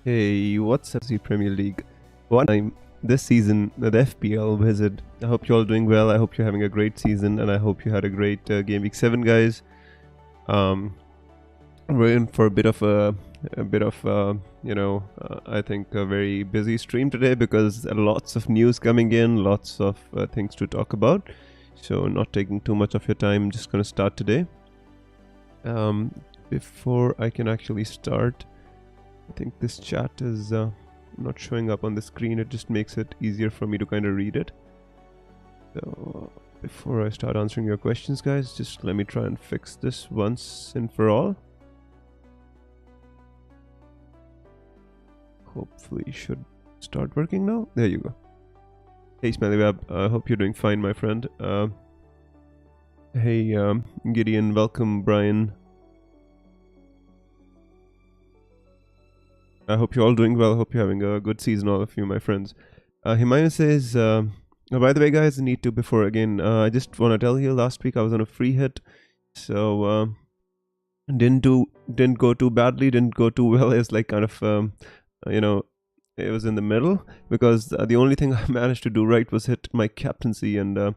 Hey, what's up, the Premier League? One time this season, the FPL visit. I hope you're all doing well. I hope you're having a great season, and I hope you had a great game week 7, guys. We're in for a bit of I think a very busy stream today because lots of news coming in, lots of things to talk about. So, not taking too much of your time, just gonna start today. Before I can actually start, I think this chat is not showing up on the screen. It just makes it easier for me to kind of read it. So before I start answering your questions, guys, just let me try and fix this once and for all. Hopefully it should start working now. There you go. Hey Smellyweb, I hope you're doing fine, my friend. Hey Gideon, welcome Brian. I hope you're all doing well. I hope you're having a good season, all of you, my friends. Himayu says, by the way, guys, I just want to tell you, last week I was on a free hit. So, didn't go too badly, didn't go too well. It's like kind of, it was in the middle because the only thing I managed to do right was hit my captaincy. And it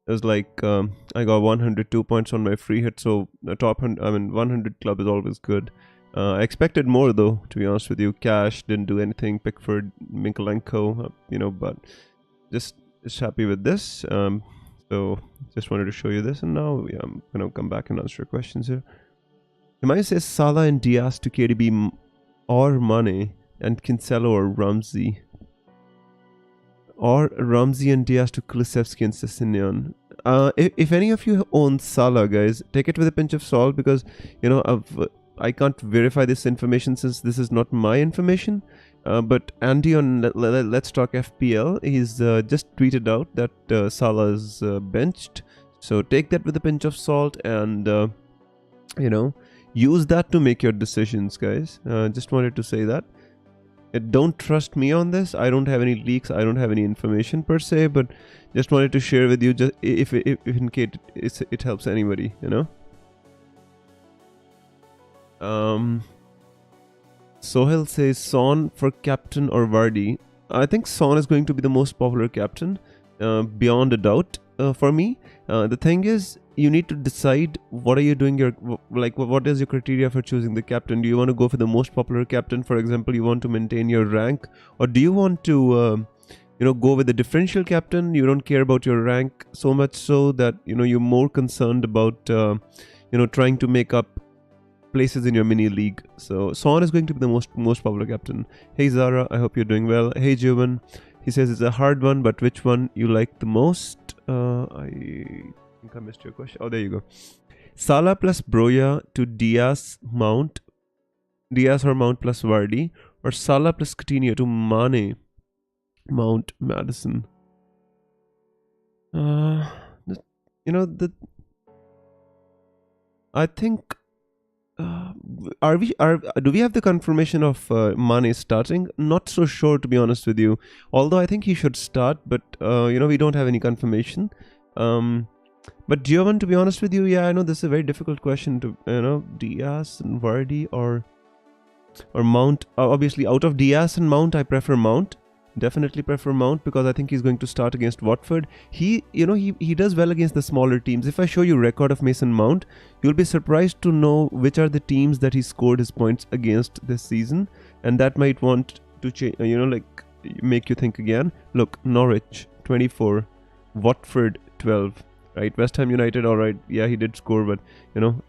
was like, I got 102 points on my free hit. So, the 100 club is always good. I expected more though, to be honest with you. Cash didn't do anything. Pickford, Minkolenko, but just happy with this. So just wanted to show you this, and now I'm gonna come back and answer your questions here. Himayu says Salah and Diaz to KDB or Mane and Cancelo or Ramsey, or Ramsey and Diaz to Kulusevski and Sessegnon. If any of you own Salah, guys, take it with a pinch of salt because I can't verify this information since this is not my information. But Andy on Let's Talk FPL, he's just tweeted out that Salah is benched. So take that with a pinch of salt and, use that to make your decisions, guys. Just wanted to say that. Don't trust me on this. I don't have any leaks. I don't have any information per se, but just wanted to share with you just if in case it helps anybody, Sohail says Son for captain or Vardy. I think Son is going to be the most popular captain, beyond a doubt, for me. The thing is, you need to decide what are you doing what is your criteria for choosing the captain. Do you want to go for the most popular captain? For example, you want to maintain your rank, or do you want to go with the differential captain? You don't care about your rank so much so that you're more concerned about trying to make up places in your mini league. So Son is going to be the most popular captain. Hey Zara, I hope you're doing well. Hey Jovan, he says it's a hard one, but which one you like the most? I think I missed your question. Oh, there you go. Salah plus Broja to Diaz or Mount plus Vardy, or Salah plus Coutinho to Mane, Mount, Madison. I think. Do we have the confirmation of Mane starting? Not so sure, to be honest with you. Although I think he should start, but we don't have any confirmation. But Giovan, to be honest with you, yeah, I know this is a very difficult question to Diaz and Vardy or Mount. Obviously, out of Diaz and Mount, I prefer Mount. Definitely prefer Mount because I think he's going to start against Watford. He does well against the smaller teams. If I show you record of Mason Mount, you'll be surprised to know which are the teams that he scored his points against this season, and that might want to change. Make you think again. Look, Norwich 24, Watford 12, right? West Ham United, all right, yeah, he did score, but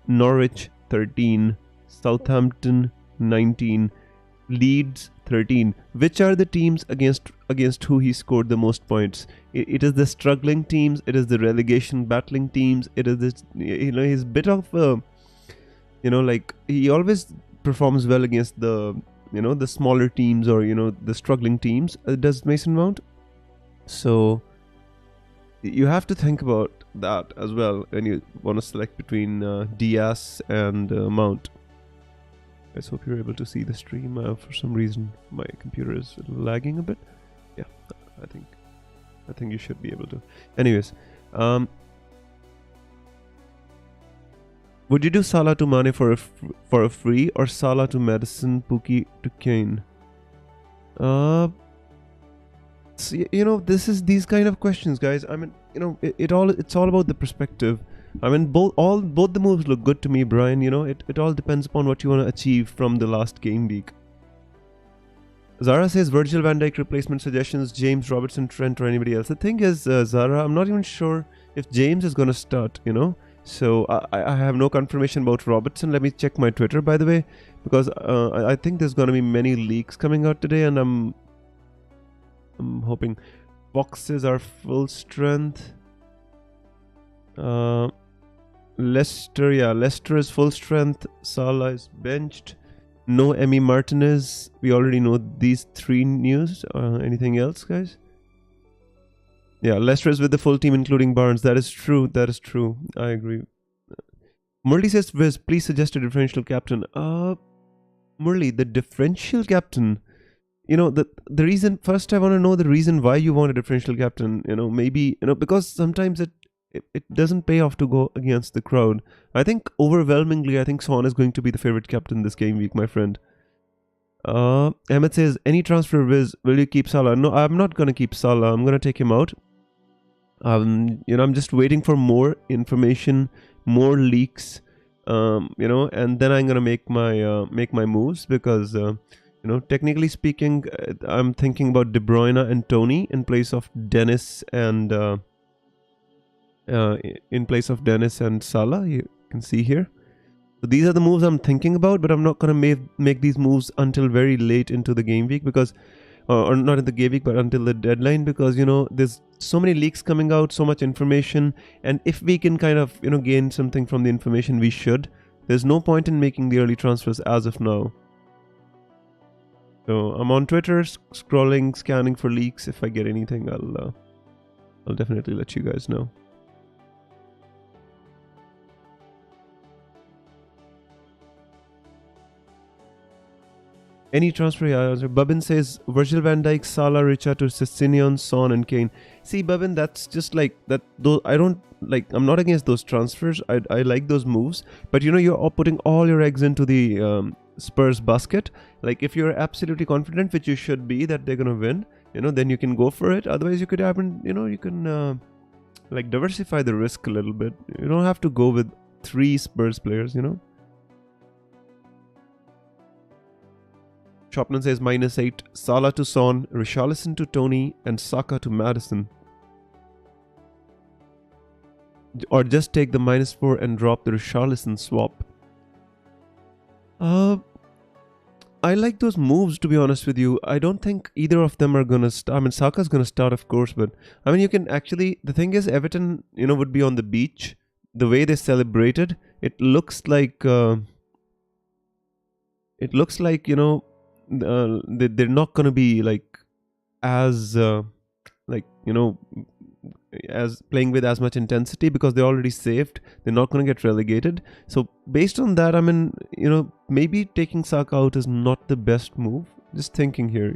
Norwich 13, Southampton 19. Leeds 13. Which are the teams against who he scored the most points? It is the struggling teams. It is the relegation battling teams. It is this. He's bit of he always performs well against the the smaller teams or the struggling teams. Does Mason Mount? So you have to think about that as well when you want to select between Diaz and Mount. I hope you're able to see the stream. For some reason, my computer is lagging a bit. Yeah, I think you should be able to. Anyways, would you do Salah to Mane for a free or Salah to Madison, Pookie to Kane? Uh, this is these kind of questions, guys. I mean, it's all about the perspective. I mean, both the moves look good to me, Brian. It all depends upon what you want to achieve from the last game week. Zara says Virgil van Dijk replacement suggestions, James, Robertson, Trent, or anybody else. The thing is, Zara, I'm not even sure if James is gonna start. So I have no confirmation about Robertson. Let me check my Twitter, by the way, because I think there's gonna be many leaks coming out today, and I'm hoping boxes are full strength. Leicester is full strength. Salah is benched. No Emi Martinez. We already know these three news. Anything else, guys? Yeah, Leicester is with the full team, including Barnes. That is true. I agree. Murli says, Viz, please suggest a differential captain. Murli, the differential captain. The reason. First, I want to know the reason why you want a differential captain. Maybe because sometimes it doesn't pay off to go against the crowd. I think overwhelmingly, I think Son is going to be the favorite captain this game week, my friend. Ahmed says, any transfer, Viz, will you keep Salah? No, I'm not going to keep Salah. I'm going to take him out. I'm just waiting for more information, more leaks, and then I'm going to make my moves because, technically speaking, I'm thinking about De Bruyne and Tony in place of Dennis and Salah. You can see here. So these are the moves I'm thinking about, but I'm not going to make these moves until very late into the game week because, or not in the game week, but until the deadline because, there's so many leaks coming out, so much information. And if we can kind of, gain something from the information, we should. There's no point in making the early transfers as of now. So I'm on Twitter, scrolling, scanning for leaks. If I get anything, I'll definitely let you guys know. Any transfer, yeah. Babin says Virgil van Dijk, Salah, Richard, Sessegnon, Son, and Kane. See, Babin, that's just like that. Though I'm not against those transfers. I like those moves, but you're all putting all your eggs into the Spurs basket. Like if you're absolutely confident, which you should be, that they're gonna win, then you can go for it. Otherwise, you could happen. You can diversify the risk a little bit. You don't have to go with 3 Spurs players. Chopman says -8, Salah to Son, Richarlison to Tony, and Saka to Maddison. Or just take the -4 and drop the Richarlison swap. I like those moves, to be honest with you. I don't think either of them are going to start. I mean, Saka's going to start, of course, but I mean, you can actually, the thing is, Everton, would be on the beach. The way they celebrated, it looks like, they're not going to be as as playing with as much intensity because they're already saved. They're not going to get relegated. So based on that, I mean, maybe taking Saka out is not the best move. Just thinking here,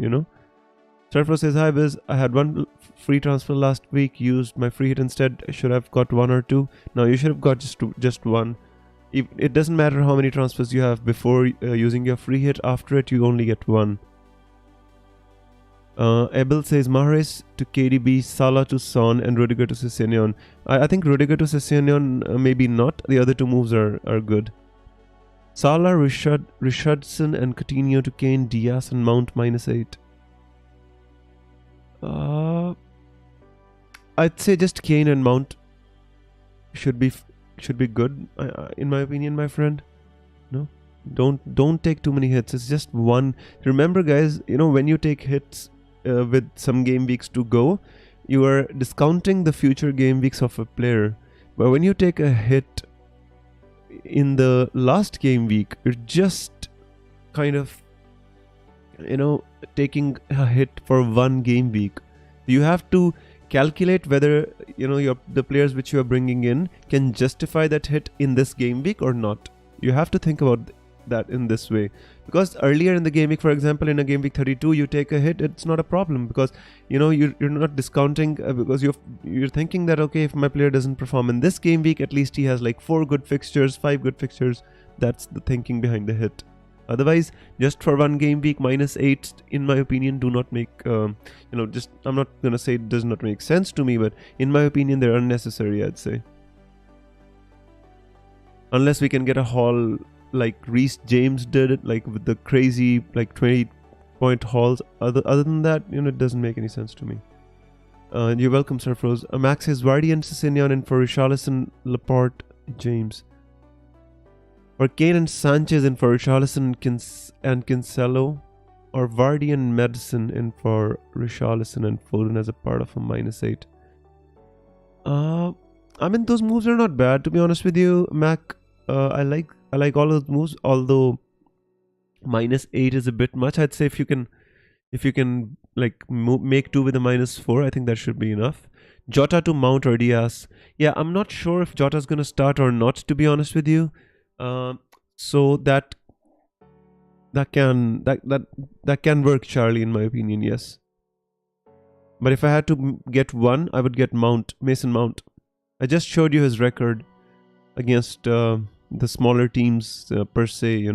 Surfer says, hi Biz, I had one free transfer last week, used my free hit instead. I should have got 1 or 2. No, you should have got just 1. It doesn't matter how many transfers you have before using your free hit. After it, you only get 1. Abel says Mahrez to KDB, Salah to Son, and Rudiger to Sessegnon. I think Rudiger to Sessegnon, maybe not. The other 2 moves are good. Salah, Richardson, and Coutinho to Kane, Diaz, and Mount -8. I'd say just Kane and Mount should be good, in my opinion, my friend. No, don't take too many hits. It's just 1. Remember, guys, when you take hits with some game weeks to go, you are discounting the future game weeks of a player. But when you take a hit in the last game week, you're just kind of taking a hit for 1 game week. You have to calculate whether the players which you are bringing in can justify that hit in this game week or not. You have to think about that in this way, because earlier in the game week, for example, in a game week 32, you take a hit, it's not a problem because you're not discounting because you're thinking that, okay, if my player doesn't perform in this game week, at least he has 4 good fixtures, 5 good fixtures. That's the thinking behind the hit. Otherwise, just for one game week, -8, in my opinion, do not make, just, I'm not gonna say it does not make sense to me, but in my opinion, they're unnecessary, I'd say. Unless we can get a haul like Reece James did it, like with the crazy, like 20-point hauls. Other than that, it doesn't make any sense to me. You're welcome, Surfrose. Max is Vardy and Sessegnon, and for Richarlison, Laporte, James. Or Kane and Sanchez in for Richarlison and Cancelo. Or Vardy and Madison in for Richarlison and Foden as a part of a -8. I mean, those moves are not bad, to be honest with you, Mac. I like all of those moves, although -8 is a bit much. I'd say if you can like make do with a -4, I think that should be enough. Jota to Mount or Diaz. Yeah, I'm not sure if Jota's gonna start or not, to be honest with you. So that can work, Charlie, in my opinion, yes. But if I had to get one, I would get Mason Mount. I just showed you his record against the smaller teams per se,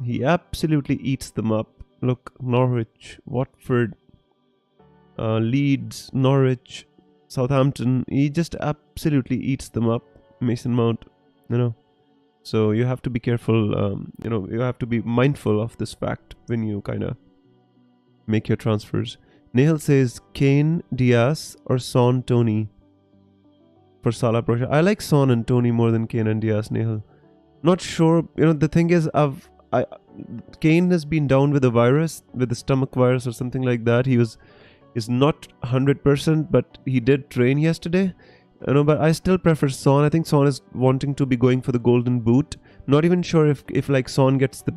He absolutely eats them up. Look, Norwich, Watford, Leeds, Norwich, Southampton. He just absolutely eats them up, Mason Mount, So you have to be careful, you have to be mindful of this fact when you kind of make your transfers. Nahal says Kane, Diaz, or Son, Tony for Salah Pro. I like Son and Tony more than Kane and Diaz, Nahal. Not sure. The thing is, Kane has been down with a virus, with the stomach virus or something like that. Is not 100%, but he did train yesterday. But I still prefer Son. I think Son is wanting to be going for the golden boot. Not even sure if like Son gets the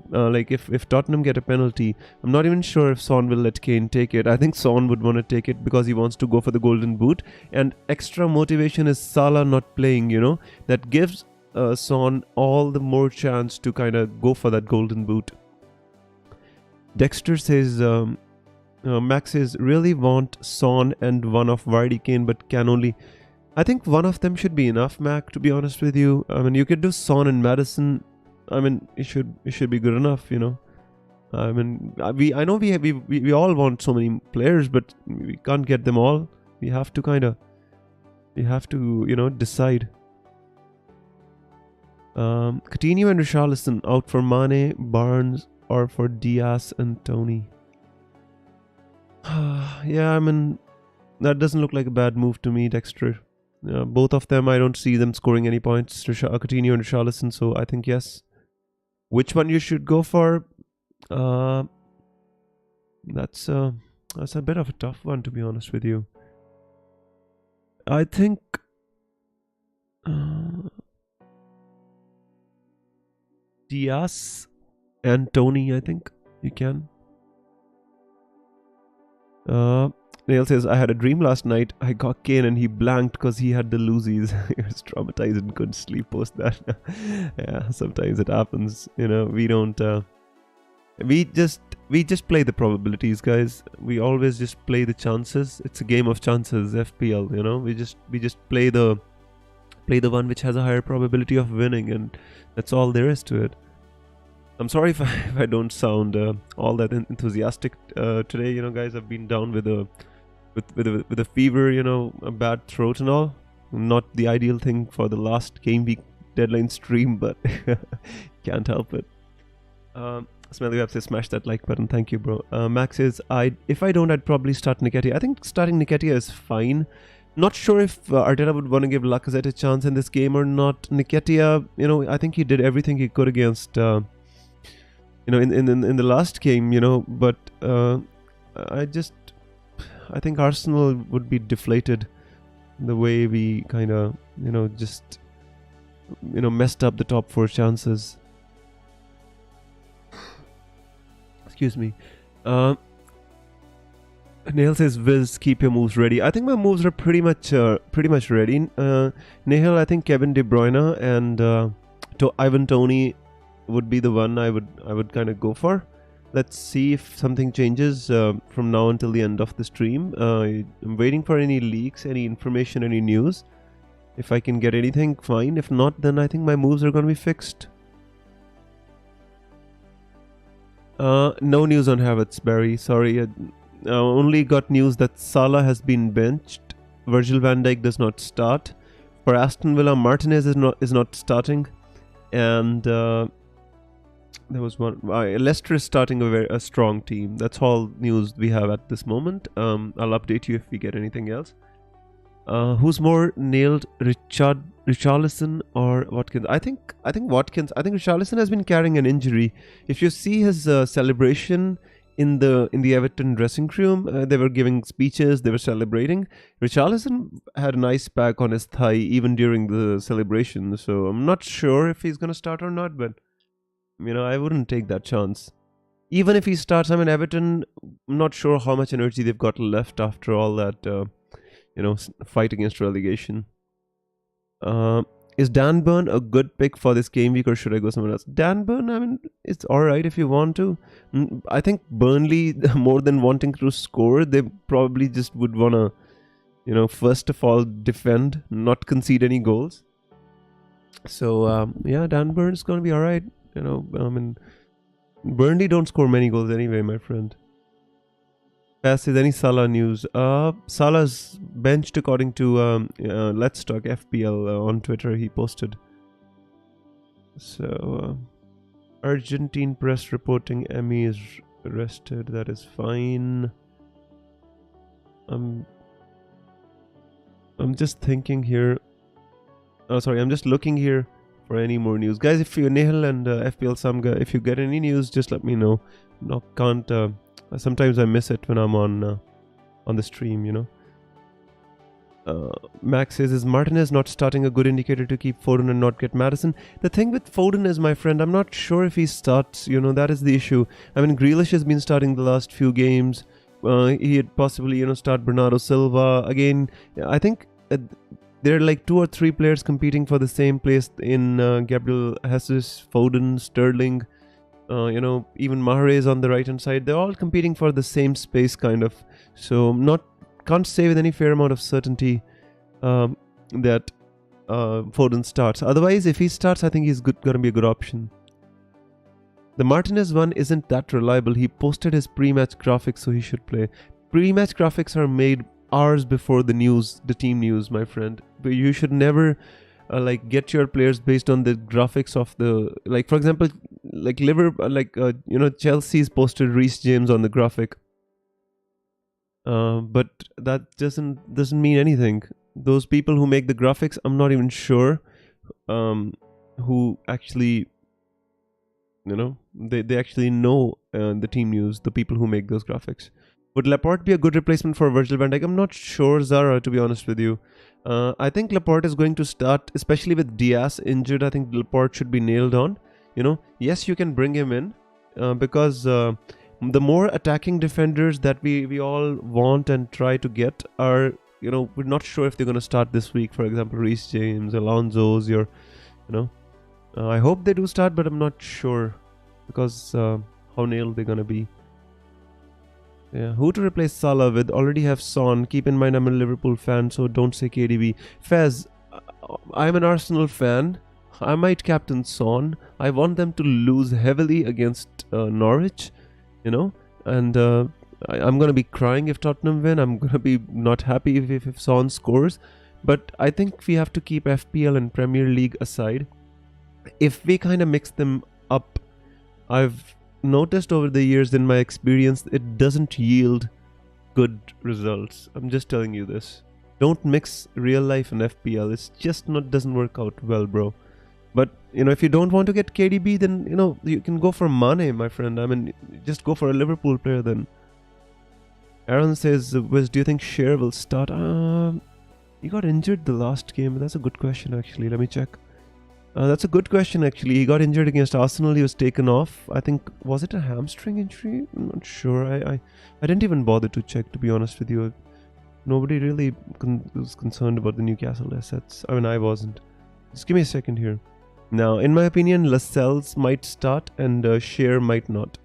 if Tottenham get a penalty, I'm not even sure if Son will let Kane take it. I think Son would want to take it because he wants to go for the golden boot, and extra motivation is Salah not playing. That gives Son all the more chance to kind of go for that golden boot. Dexter says Max says really want Son and one of Vardy, Kane, but can only. I think one of them should be enough, Mac, to be honest with you. I mean, you could do Son and Madison. I mean, it should be good enough, I mean, I know we all want so many players, but we can't get them all. We have to decide. Coutinho and Richarlison out for Mane, Barnes, or for Diaz and Tony. Yeah, I mean, that doesn't look like a bad move to me, Dexter. Both of them, I don't see them scoring any points, Coutinho and Richarlison, so I think yes. Which one you should go for? That's a bit of a tough one, to be honest with you. I think Diaz and Tony, I think you can. Neil says, I had a dream last night. I got Kane and he blanked because he had the loosies. He was traumatized and couldn't sleep post that. Yeah, sometimes it happens. We don't... we just play the probabilities, guys. We always just play the chances. It's a game of chances, FPL, We just play the one which has a higher probability of winning, and that's all there is to it. I'm sorry if I don't sound all that enthusiastic today, guys. I've been down with a fever, a bad throat and all. Not the ideal thing for the last game week deadline stream, but can't help it. Smelly Web says smash that like button. Thank you, bro. Max says if I don't, I'd probably start Nketiah. I think starting Nketiah is fine. Not sure if Arteta would want to give Lacazette a chance in this game or not. Nketiah, I think he did everything he could against in the last game, but I think Arsenal would be deflated the way we kind of, messed up the top 4 chances. Excuse me. Nahal says, Viz, keep your moves ready. I think my moves are pretty much ready. Nahal, I think Kevin De Bruyne and Ivan Toney would be the one I would kind of go for. Let's see if something changes from now until the end of the stream. I'm waiting for any leaks, any information, any news. If I can get anything, fine. If not, then I think my moves are going to be fixed. No news on Havertz, Barry. Sorry. Only got news that Salah has been benched. Virgil van Dijk does not start. For Aston Villa, Martinez is not starting. And there was one. Leicester is starting a strong team. That's all news we have at this moment. I'll update you if we get anything else. Who's more nailed, Richarlison or Watkins? I think Watkins. I think Richarlison has been carrying an injury. If you see his celebration in the Everton dressing room, they were giving speeches, they were celebrating. Richarlison had an ice pack on his thigh even during the celebration. So I'm not sure if he's gonna start or not, but I wouldn't take that chance. Even if he starts, Everton, I'm not sure how much energy they've got left after all that. Fight against relegation. Is Dan Burn a good pick for this game week, or should I go somewhere else? Dan Burn, it's alright if you want to. I think Burnley, more than wanting to score, they probably just would want to, first of all, defend, not concede any goals. So, Dan Burn's going to be alright. Burnley don't score many goals anyway, my friend. Is any Salah news? Salah's benched according to Let's Talk FPL on Twitter. He posted. So, Argentine press reporting Emmy is arrested. That is fine. I'm just thinking here. I'm just looking here for any more news, guys. If you Nihal and FPL Samga, if you get any news, just let me know. No, can't. Sometimes I miss it when I'm on the stream, Max says, is Martinez not starting a good indicator to keep Foden and not get Maddison? The thing with Foden is, my friend, I'm not sure if he starts, that is the issue. Grealish has been starting the last few games. He'd possibly, start Bernardo Silva. Again, I think there are like 2 or 3 players competing for the same place in Gabriel Jesus, Foden, Sterling. Even Mahrez on the right hand side, they're all competing for the same space kind of. So can't say with any fair amount of certainty that Foden starts. Otherwise, if he starts, I think he's gonna be a good option. The Martinez one isn't that reliable. He posted his pre-match graphics, so he should play. Pre-match graphics are made hours before the team news, my friend. But you should never get your players based on the graphics of the, for example, Liverpool, Chelsea's posted Reece James on the graphic, but that doesn't mean anything. Those people who make the graphics, I'm not even sure who actually, they actually know the team news, the people who make those graphics. Would Laporte be a good replacement for Virgil van Dijk? I'm not sure, Zara, to be honest with you. I think Laporte is going to start, especially with Diaz injured. I think Laporte should be nailed on. Yes, you can bring him in because the more attacking defenders that we all want and try to get are, we're not sure if they're going to start this week. For example, Reece James, Alonso's, I hope they do start, but I'm not sure because how nailed they're going to be. Yeah, who to replace Salah with? Already have Son. Keep in mind I'm a Liverpool fan, so don't say KDB. Fez, I'm an Arsenal fan. I might captain Son. I want them to lose heavily against Norwich, and I'm going to be crying if Tottenham win. I'm going to be not happy if Son scores. But I think we have to keep FPL and Premier League aside. If we kind of mix them up, I've noticed over the years in my experience it doesn't yield good results. I'm just telling you this. Don't mix real life and FPL. It's just doesn't work out well, bro. But if you don't want to get KDB, then you can go for Mane, my friend. Just go for a Liverpool player then. Aaron says, Wiz, do you think Cher will start? He got injured the last game. That's a good question, actually. Let me check. That's a good question, actually. He got injured against Arsenal. He was taken off. I think, was it a hamstring injury? I'm not sure. I didn't even bother to check, to be honest with you. Nobody really was concerned about the Newcastle assets. I wasn't. Just give me a second here. Now, in my opinion, Lascelles might start and Cher might not.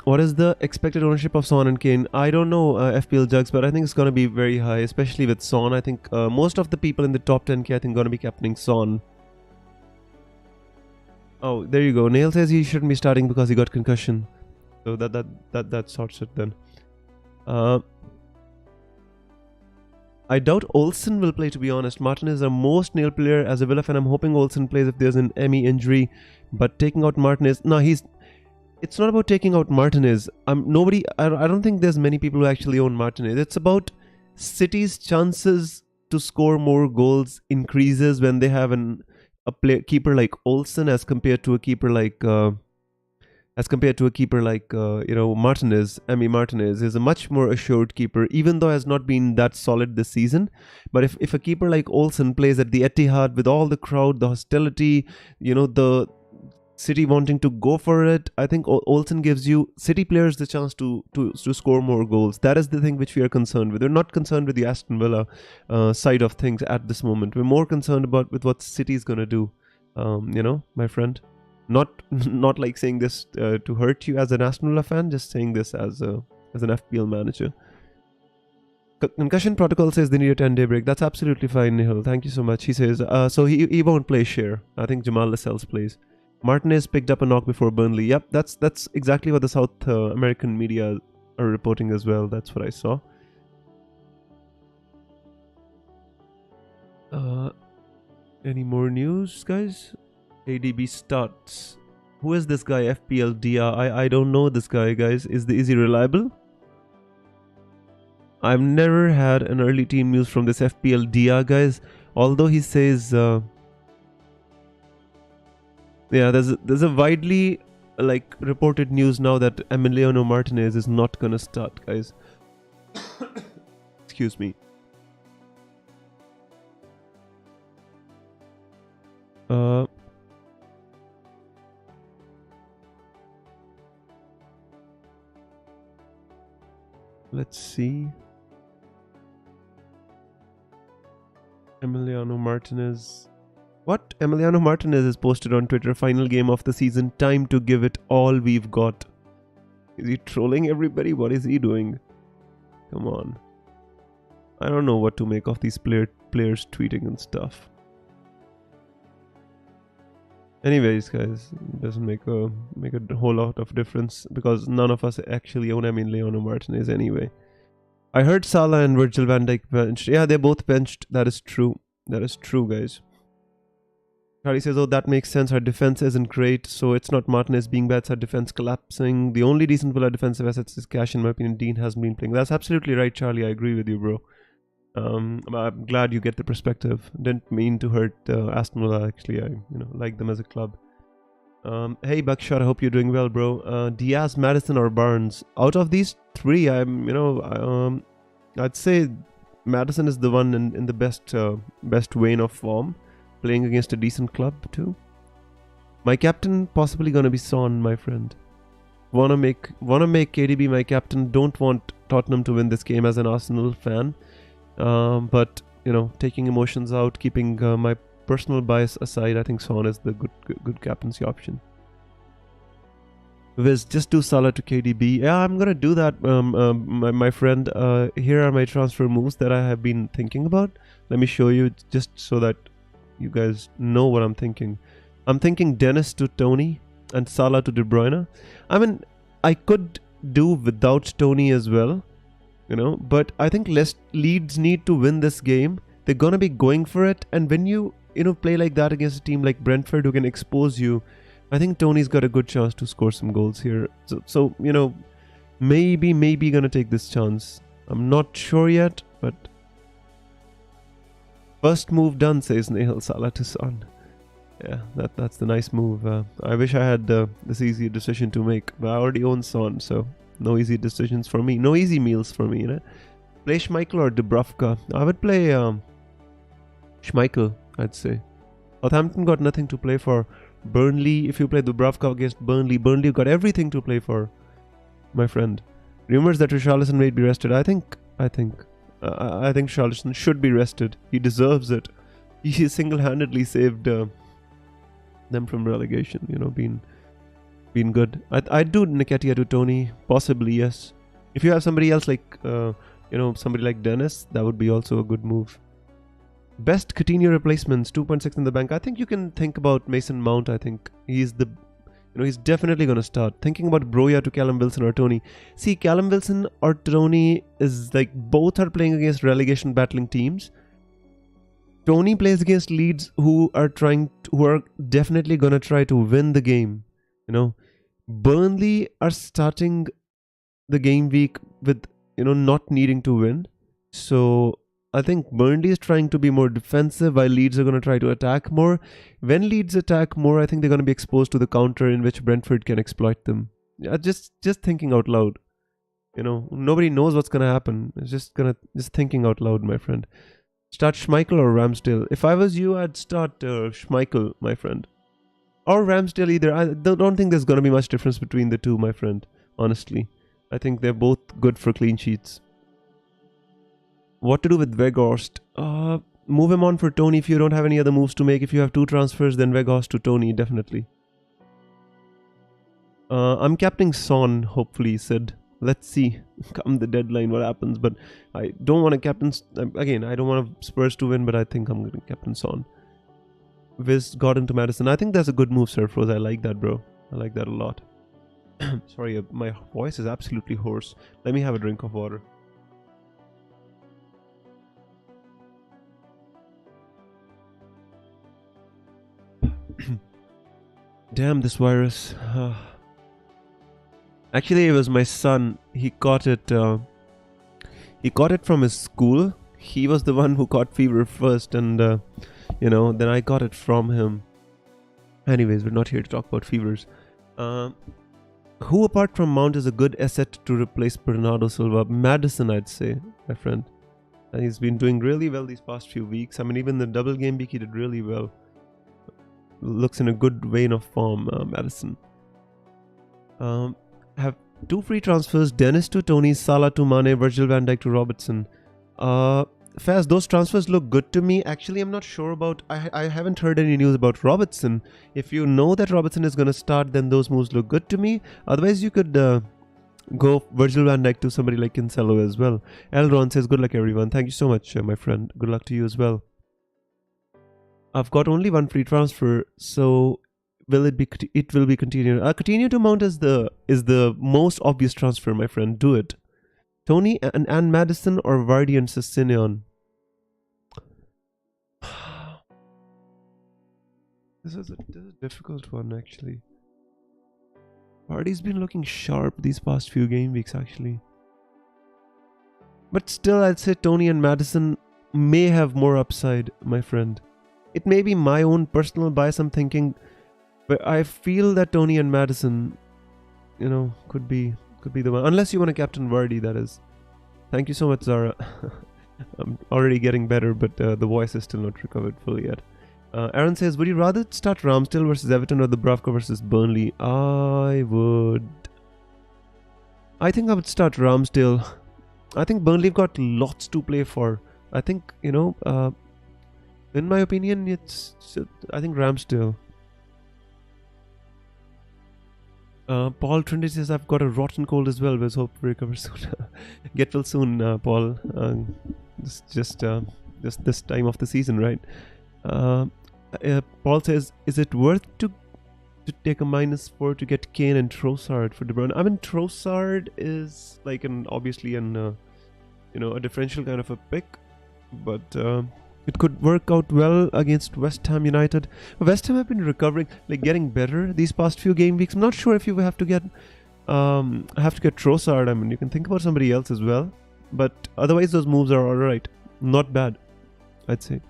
What is the expected ownership of Son and Kane? I don't know, FPL Jugs, but I think it's going to be very high, especially with Son. I think most of the people in the top 10k, I think, going to be captaining Son. Oh, there you go. Nail says he shouldn't be starting because he got concussion. So that sorts it then. I doubt Olsen will play, to be honest. Martin is our most nail player as a Villa fan. I'm hoping Olsen plays if there's an Emmy injury. But taking out Martinez, no, it's not about taking out Martinez. I don't think there's many people who actually own Martinez. It's about City's chances to score more goals increases when they have keeper like Olsen as compared to a keeper like Martinez. Emi Martinez is a much more assured keeper, even though has not been that solid this season. But if a keeper like Olsen plays at the Etihad with all the crowd, the hostility, the City wanting to go for it, I think Olsen gives you City players the chance to score more goals. That is the thing which we are concerned with. We're not concerned with the Aston Villa side of things at this moment. We're more concerned with what City is gonna do. My friend. Not like saying this to hurt you as an Aston Villa fan. Just saying this as an FPL manager. Concussion protocol says they need a 10-day break. That's absolutely fine, Nihal. Thank you so much. He says so he won't play Shearer. I think Jamal Lascelles plays. Martinez picked up a knock before Burnley. Yep, that's exactly what the South American media are reporting as well. That's what I saw. Any more news, guys? ADB starts. Who is this guy? FPL Dia. I don't know this guy, guys. Is he reliable? I've never had an early team news from this FPL Dia, guys. Although he says. Yeah, there's a widely reported news now that Emiliano Martinez is not gonna start, guys. Excuse me. Let's see. Emiliano Martinez. What? Emiliano Martinez is posted on Twitter. Final game of the season. Time to give it all we've got. Is he trolling everybody? What is he doing? Come on. I don't know what to make of these players tweeting and stuff. Anyways, guys, it doesn't make a whole lot of difference because none of us actually own Emiliano Martinez anyway. I heard Salah and Virgil van Dijk benched. Yeah, they're both benched. That is true. That is true, guys. Charlie says, oh, that makes sense. Our defense isn't great, so it's not Martinez being bad, it's our defense collapsing. The only decent Villa defensive assets is Cash, in my opinion. Dean hasn't been playing. That's absolutely right, Charlie. I agree with you, bro. I'm glad you get the perspective. Didn't mean to hurt Aston Villa, actually. I like them as a club. Hey, Buckshot, I hope you're doing well, bro. Diaz, Madison, or Barnes? Out of these three, I'd say Madison is the one in the best vein of form. Playing against a decent club too. My captain possibly gonna be Son, my friend. Wanna make KDB my captain. Don't want Tottenham to win this game as an Arsenal fan. But taking emotions out, keeping my personal bias aside, I think Son is the good captaincy option. Viz, just do Salah to KDB. Yeah, I'm gonna do that, my friend. Here are my transfer moves that I have been thinking about. Let me show you just so that you guys know what I'm thinking. I'm thinking Dennis to Tony and Salah to De Bruyne. I mean, I could do without Tony as well, but I think Leeds need to win this game. They're gonna be going for it, and when you play like that against a team like Brentford who can expose you, I think Tony's got a good chance to score some goals here. So maybe gonna take this chance. I'm not sure yet, but first move done, says Nehal. Salah to Son. Yeah, that's the nice move. I wish I had this easy decision to make, but I already own Son, so no easy decisions for me. No easy meals for me, Play Schmeichel or Dubravka? I would play Schmeichel, I'd say. Southampton got nothing to play for. Burnley, if you play Dubravka against Burnley got everything to play for, my friend. Rumors that Richarlison may be rested. I think Richarlison should be rested. He deserves it. He single-handedly saved them from relegation. Been good. I'd do Nketiah to Tony, possibly, yes. If you have somebody else like somebody like Dennis, that would be also a good move. Best Coutinho replacements, 2.6 in the bank. I think you can think about Mason Mount. I think he's he's definitely going to start. Thinking about Broya to Callum Wilson or Tony. See, Callum Wilson or Tony is like both are playing against relegation battling teams. Tony plays against Leeds who are definitely going to try to win the game. Burnley are starting the game week with, not needing to win. So I think Burnley is trying to be more defensive while Leeds are going to try to attack more. When Leeds attack more, I think they're going to be exposed to the counter in which Brentford can exploit them. Yeah, just thinking out loud. Nobody knows what's going to happen. It's just thinking out loud, my friend. Start Schmeichel or Ramsdale. If I was you, I'd start Schmeichel, my friend. Or Ramsdale either. I don't think there's going to be much difference between the two, my friend. Honestly. I think they're both good for clean sheets. What to do with Weghorst? Move him on for Tony if you don't have any other moves to make. If you have 2 transfers, then Weghorst to Tony, definitely. I'm captaining Son, hopefully, Sid. Let's see come the deadline what happens. But I don't want to captain... Again, I don't want Spurs to win, but I think I'm going to captain Son. Viz got into Madison. I think that's a good move, Surfrose. I like that, bro. I like that a lot. Sorry, my voice is absolutely hoarse. Let me have a drink of water. Damn, this virus. Actually, it was my son. He caught it. He caught it from his school. He was the one who caught fever first, and then I got it from him. Anyways, we're not here to talk about fevers. Who apart from Mount is a good asset to replace Bernardo Silva? Maddison, I'd say, my friend. And he's been doing really well these past few weeks. I mean, even the double game week, he did really well. Looks in a good vein of form, Maddison. Have 2 free transfers: Dennis to Tony, Salah to Mane, Virgil van Dijk to Robertson. Faz, those transfers look good to me. Actually, I'm not sure about... I haven't heard any news about Robertson. If you know that Robertson is going to start, then those moves look good to me. Otherwise, you could go Virgil van Dijk to somebody like Cancelo as well. Elron says, good luck, everyone. Thank you so much, my friend. Good luck to you as well. I've got only 1 free transfer, so it will be continued. Coutinho to Mount is the most obvious transfer, my friend. Do it. Tony and Maddison or Vardy and Sessegnon? This is a difficult one, actually. Vardy's been looking sharp these past few game weeks, actually. But still, I'd say Tony and Maddison may have more upside, my friend. It may be my own personal bias, I'm thinking, but I feel that Tony and Maddison, could be the one. Unless you want to captain Vardy, that is. Thank you so much, Zara. I'm already getting better, but the voice is still not recovered fully yet. Aaron says, would you rather start Ramsdale versus Everton or Dubravka versus Burnley? I think I would start Ramsdale. I think Burnley have got lots to play for. I think, in my opinion, I think Ramsdale. Paul Trinity says, I've got a rotten cold as well. Let's hope we recover soon. Get well soon, Paul. Just this time of the season, right? Paul says, is it worth to take a -4 to get Kane and Trossard for De Bruyne? I mean, Trossard is like obviously a differential kind of a pick, but it could work out well against West Ham United. West Ham have been recovering, like getting better these past few game weeks. I'm not sure if you have to get Trossard. I mean, you can think about somebody else as well, but otherwise those moves are alright. Not bad, I'd say.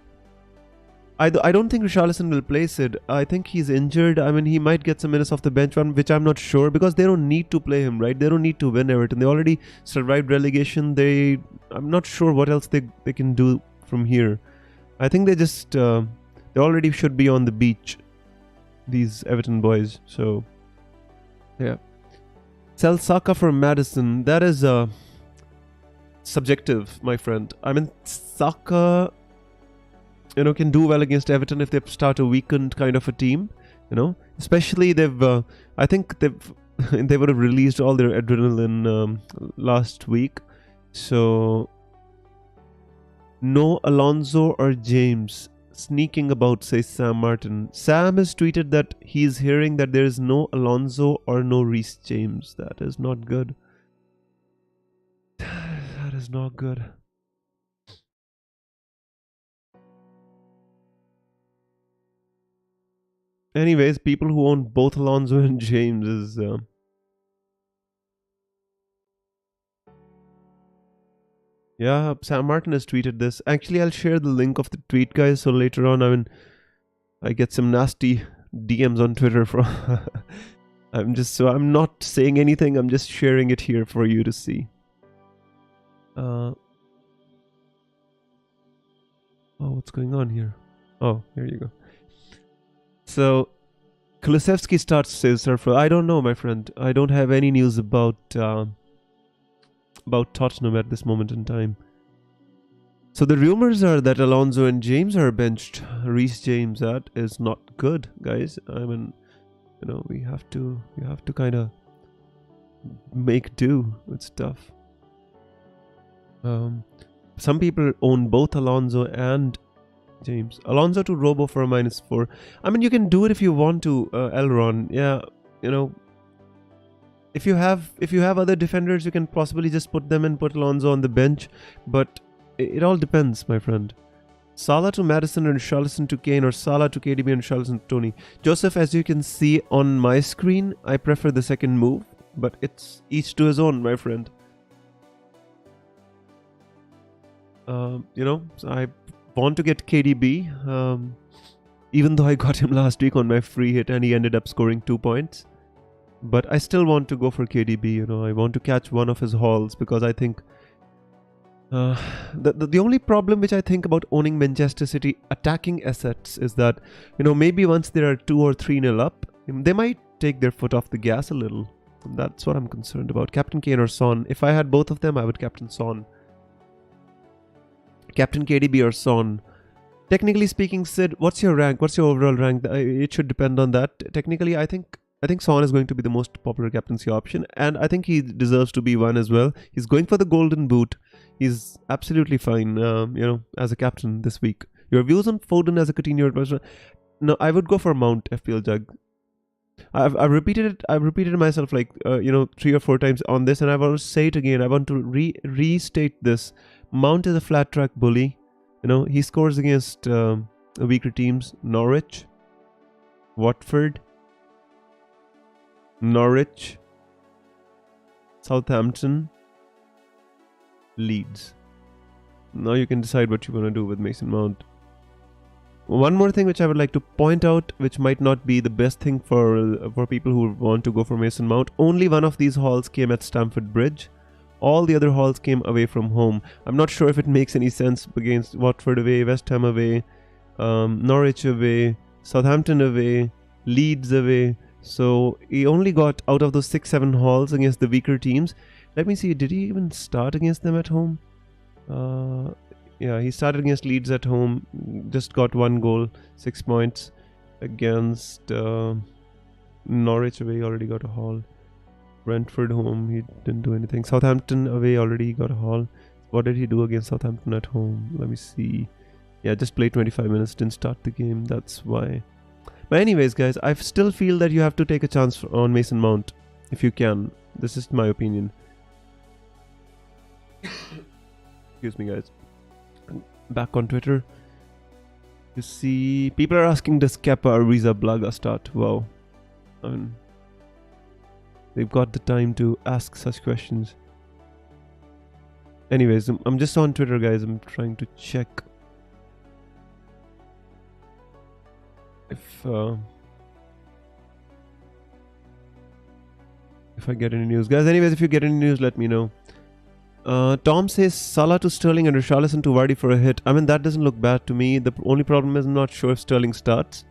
I don't think Richarlison will play Sid. I think he's injured. I mean, he might get some minutes off the bench, which I'm not sure, because they don't need to play him, right? They don't need to win Everton. They already survived relegation. I'm not sure what else they can do from here. I think they just they already should be on the beach, these Everton boys. So yeah, sell Saka for Maddison. That is subjective, my friend. I mean, Saka, can do well against Everton if they start a weakened kind of a team. Especially I think they would have released all their adrenaline last week. So No Alonso or James. Sneaking about, says Sam Martin. Sam has tweeted that he is hearing that there is no Alonso or no Reece James. That is not good. That is not good. Anyways, people who own both Alonso and James is... yeah, Sam Martin has tweeted this. Actually, I'll share the link of the tweet, guys, so later on, I get some nasty DMs on Twitter from... I'm not saying anything, I'm just sharing it here for you to see. Oh, what's going on here? Oh, here you go. So, Kulusevski starts, says Surfer. I don't know, my friend. I don't have any news about Tottenham at this moment in time. So the rumors are that Alonso and James are benched. Reece James, that is not good, guys. I mean, you know, we have to kind of make do with stuff. Some people own both Alonso and James. Alonso to Robo for a -4. I mean, you can do it if you want to, Elron. Yeah, you know, if you have other defenders, you can possibly just put them and put Alonso on the bench. But it all depends, my friend. Salah to Maddison and Richarlison to Kane, or Salah to KDB and Richarlison to Tony. Joseph, as you can see on my screen, I prefer the second move, but it's each to his own, my friend. You know, so I want to get KDB, even though I got him last week on my free hit and he ended up scoring 2 points. But I still want to go for KDB, you know. I want to catch one of his hauls because I think the only problem which I think about owning Manchester City attacking assets is that, you know, maybe once they are 2 or 3-0 up, they might take their foot off the gas a little. That's what I'm concerned about. Captain Kane or Son. If I had both of them, I would captain Son. Captain KDB or Son. Technically speaking, Sid, what's your rank? What's your overall rank? It should depend on that. Technically, I think Son is going to be the most popular captaincy option, and I think he deserves to be one as well. He's going for the golden boot. He's absolutely fine, you know, as a captain this week. Your views on Foden as a Coutinho? No, I would go for Mount, FPL Jug. I've repeated it. I've repeated myself like you know, 3 or 4 times on this, and I want to say it again. I want to restate this. Mount is a flat track bully. You know, he scores against weaker teams: Norwich, Watford, Norwich, Southampton, Leeds. Now you can decide what you want to do with Mason Mount. One more thing which I would like to point out, which might not be the best thing for people who want to go for Mason Mount. Only one of these hauls came at Stamford Bridge. All the other hauls came away from home. I'm not sure if it makes any sense against Watford away, West Ham away, Norwich away, Southampton away, Leeds away. So he only got out of those 6-7 hauls against the weaker teams. Let me see, did he even start against them at home? Yeah, he started against Leeds at home, just got 1 goal, 6 points. Against Norwich away, already got a haul. Brentford home, he didn't do anything. Southampton away, already got a haul. What did he do against Southampton at home? Let me see. Yeah, just played 25 minutes, didn't start the game, that's why. But anyways, guys, I still feel that you have to take a chance on Mason Mount, if you can. This is my opinion. Excuse me, guys. Back on Twitter. You see, people are asking, does Kepa or Riza Blaga start? Wow. I mean, they've got the time to ask such questions. Anyways, I'm just on Twitter, guys. I'm trying to check if I get any news. Guys, anyways, if you get any news, let me know. Tom says Salah to Sterling and Richarlison to Vardy for a hit. I mean, that doesn't look bad to me. The only problem is I'm not sure if Sterling starts.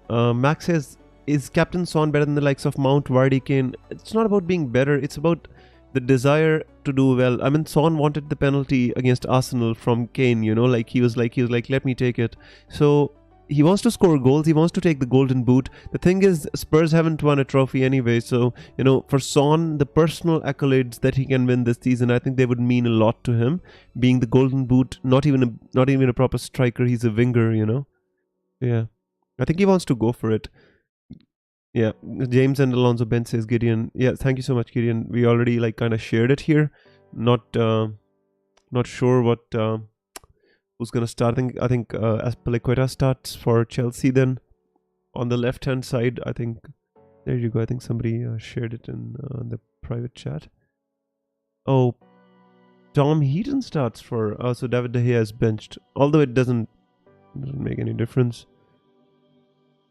Max says, is Captain Son better than the likes of Mount, Vardy, Kane? It's not about being better. It's about the desire to do well. I mean, Son wanted the penalty against Arsenal from Kane, you know, like he was like, let me take it. So he wants to score goals. He wants to take the golden boot. The thing is, Spurs haven't won a trophy anyway. So, you know, for Son, the personal accolades that he can win this season, I think they would mean a lot to him. Being the golden boot, not even a proper striker. He's a winger, you know. Yeah, I think he wants to go for it. Yeah, James and Alonso Ben says Gideon. Yeah, thank you so much, Gideon. We already like kind of shared it here. Not sure what who's gonna start. I think Aspilicueta starts for Chelsea. Then on the left hand side, I think there you go. I think somebody shared it in the private chat. Oh, Tom Heaton starts for. So David De Gea is benched, although it doesn't make any difference.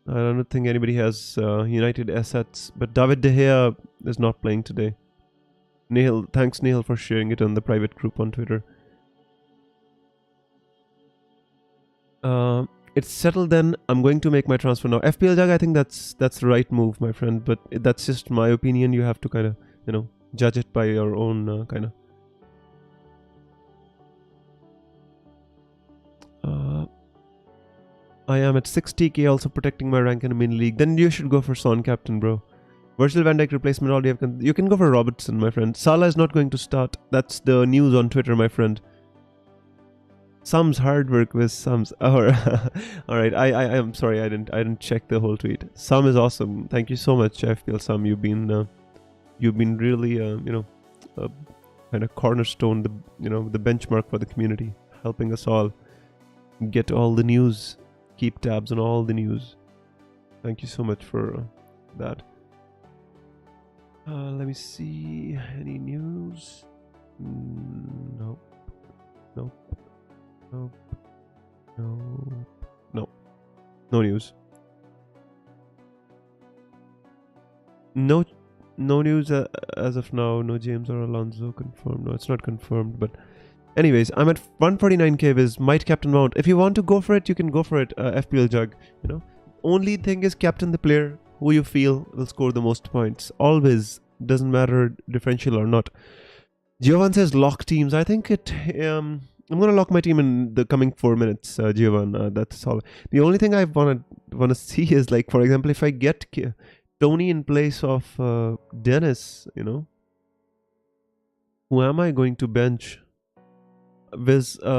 I don't think anybody has United assets, but David De Gea is not playing today. Neil, thanks Neil for sharing it on the private group on Twitter. It's settled then. I'm going to make my transfer now. FPL Jag, I think that's the right move, my friend, but that's just my opinion. You have to kind of, you know, judge it by your own kind of. I am at 60k, also protecting my rank in a mini league. Then you should go for Son captain, bro. Virgil van Dijk replacement, all you have. You can go for Robertson, my friend. Salah is not going to start. That's the news on Twitter, my friend. Sam's hard work with Sam's. All right. I'm sorry. I didn't check the whole tweet. Sam is awesome. Thank you so much, FPL Sam. You've been really kind of cornerstone, the benchmark for the community, helping us all get all the news. Keep tabs on all the news. Thank you so much for that. Let me see. Any news? Nope. No news. No news as of now. No James or Alonso confirmed. No, it's not confirmed, but anyways, I'm at 149k with might captain Mount. If you want to go for it, you can go for it, FPL Jug. You know, only thing is captain the player who you feel will score the most points. Always, doesn't matter differential or not. Giovan says lock teams. I think it. I'm gonna lock my team in the coming 4 minutes, Giovan. That's all. The only thing I wanna see is, like, for example, if I get Tony in place of Dennis, you know, who am I going to bench? Nishal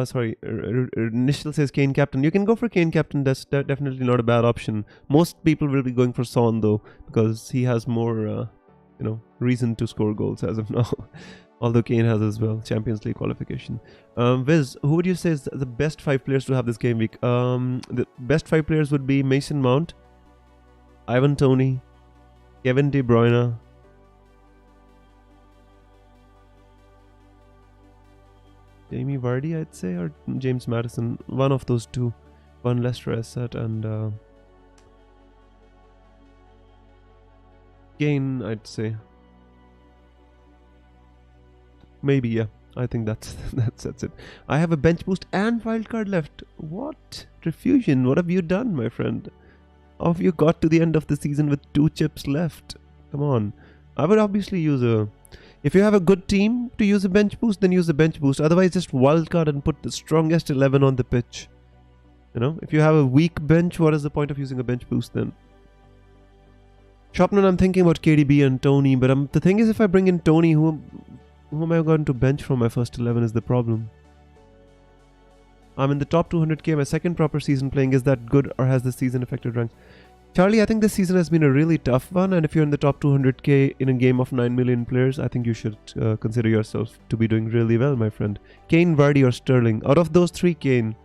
says Kane captain. You can go for Kane captain. That's definitely not a bad option. Most people will be going for Son though, because he has more, reason to score goals as of now. Although Kane has as well, Champions League qualification. Viz, who would you say is the best 5 players to have this game week? The best 5 players would be Mason Mount, Ivan Toney, Kevin De Bruyne, Jamie Vardy, I'd say, or James Maddison. One of those two. One Leicester asset and Kane, I'd say. Maybe, yeah. I think that's it. I have a bench boost and wildcard left. What? Refusion, what have you done, my friend? How have you got to the end of the season with 2 chips left? Come on. I would obviously use a... If you have a good team to use a bench boost, then use a bench boost. Otherwise, just wildcard and put the strongest 11 on the pitch. You know, if you have a weak bench, what is the point of using a bench boost then? Shopman, I'm thinking about KDB and Tony, but the thing is, if I bring in Tony, who am I going to bench from my first 11 is the problem. I'm in the top 200k, my second proper season playing. Is that good, or has the season affected ranks? Charlie, I think this season has been a really tough one, and if you're in the top 200k in a game of 9 million players, I think you should consider yourself to be doing really well, my friend. Kane, Vardy or Sterling? Out of those 3, Kane.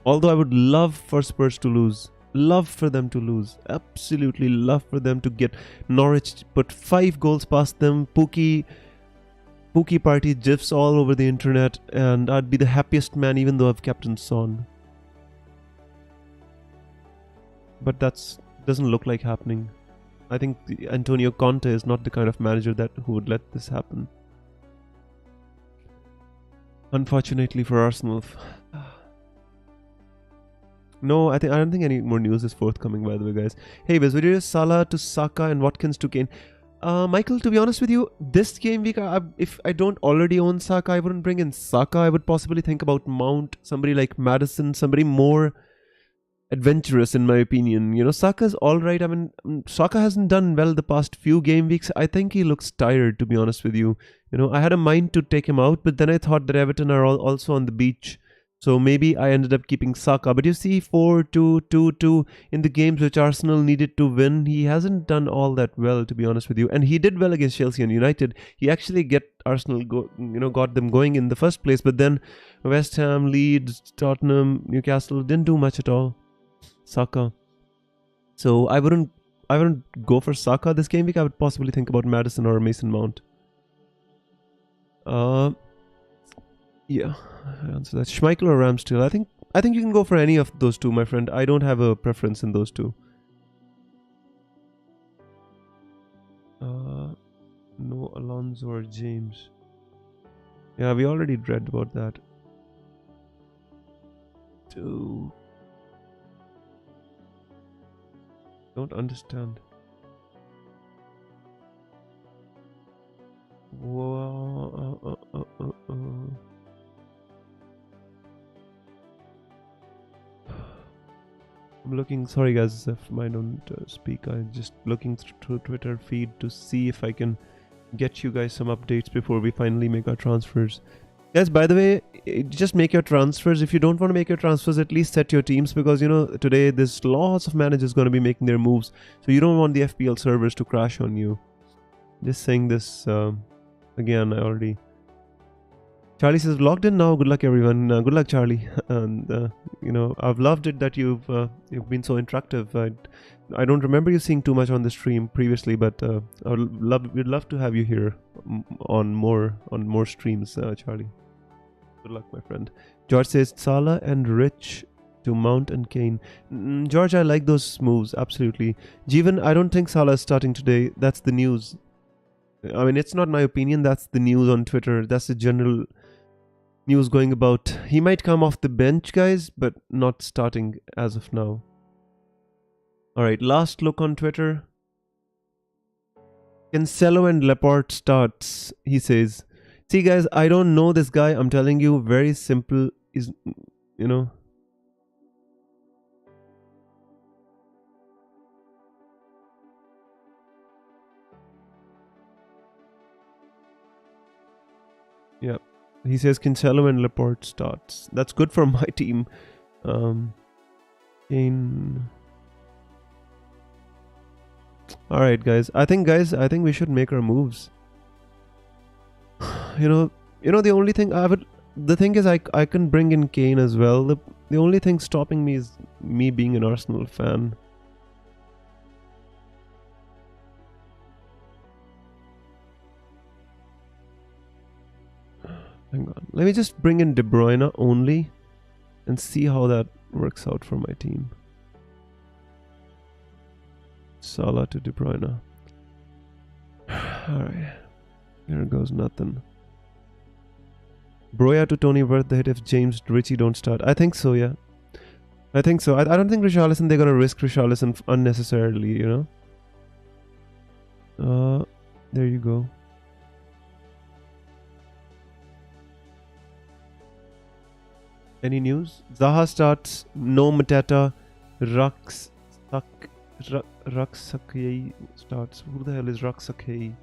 Although I would love for Spurs to lose. Love for them to lose. Absolutely love for them to get Norwich, put 5 goals past them. Pookie party gifs all over the internet, and I'd be the happiest man even though I've captained Son. But that doesn't look like happening. I think Antonio Conte is not the kind of manager who would let this happen. Unfortunately for Arsenal. No, I don't think any more news is forthcoming, by the way, guys. Hey, Viz, would you use Salah to Saka and Watkins to Kane? Michael, to be honest with you, this game week, if I don't already own Saka, I wouldn't bring in Saka. I would possibly think about Mount, somebody like Madison, somebody more adventurous in my opinion. You know, Saka's alright. I mean, Saka hasn't done well the past few game weeks. I think he looks tired, to be honest with you. You know, I had a mind to take him out, but then I thought that Everton are also on the beach. So maybe I ended up keeping Saka. But you see, 4-2, 2-2 in the games which Arsenal needed to win, he hasn't done all that well, to be honest with you. And he did well against Chelsea and United. He actually got them going in the first place. But then West Ham, Leeds, Tottenham, Newcastle didn't do much at all. Saka. So I wouldn't go for Saka this game week. I would possibly think about Madison or Mason Mount. Yeah, answer that. Schmeichel or Ramsdale? I think you can go for any of those two, my friend. I don't have a preference in those two. No Alonso or James. Yeah, we already read about that. Don't understand. Whoa, I'm looking. Sorry, guys, if I don't speak. I'm just looking through Twitter feed to see if I can get you guys some updates before we finally make our transfers. Guys, by the way, just make your transfers. If you don't want to make your transfers, at least set your teams, because you know today there's lots of managers going to be making their moves, so you don't want the FPL servers to crash on you. Just saying this again. I already. Charlie says logged in now. Good luck, everyone. Good luck, Charlie. And you know, I've loved it that you've been so interactive. I don't remember you seeing too much on the stream previously, but we'd love to have you here on more streams, Charlie. Good luck, my friend. George says Salah and Rich to Mount and Kane. George, I like those moves, absolutely. Jeevan, I don't think Salah is starting today. That's the news. I mean, it's not my opinion. That's the news on Twitter. That's the general news going about. He might come off the bench, guys, but not starting as of now. Alright, last look on Twitter. Cancelo and Laporte starts, he says. See, guys, I don't know this guy. I'm telling you, very simple. Is, you know. Yeah. He says Cancelo and Laporte starts. That's good for my team. Alright, guys. I think we should make our moves. You know, the only thing the thing is I can bring in Kane as well. The only thing stopping me is me being an Arsenal fan. Hang on. Let me just bring in De Bruyne only and see how that works out for my team. Salah to De Bruyne. Alright. Here goes nothing. Broya to Tony worth the hit if James Richie don't start. I think so, yeah. I think so. I don't think Richarlison, they're gonna risk Richarlison unnecessarily, you know. There you go. Any news? Zaha starts. No Mateta. Ruxakei starts. Who the hell is Ruxakei?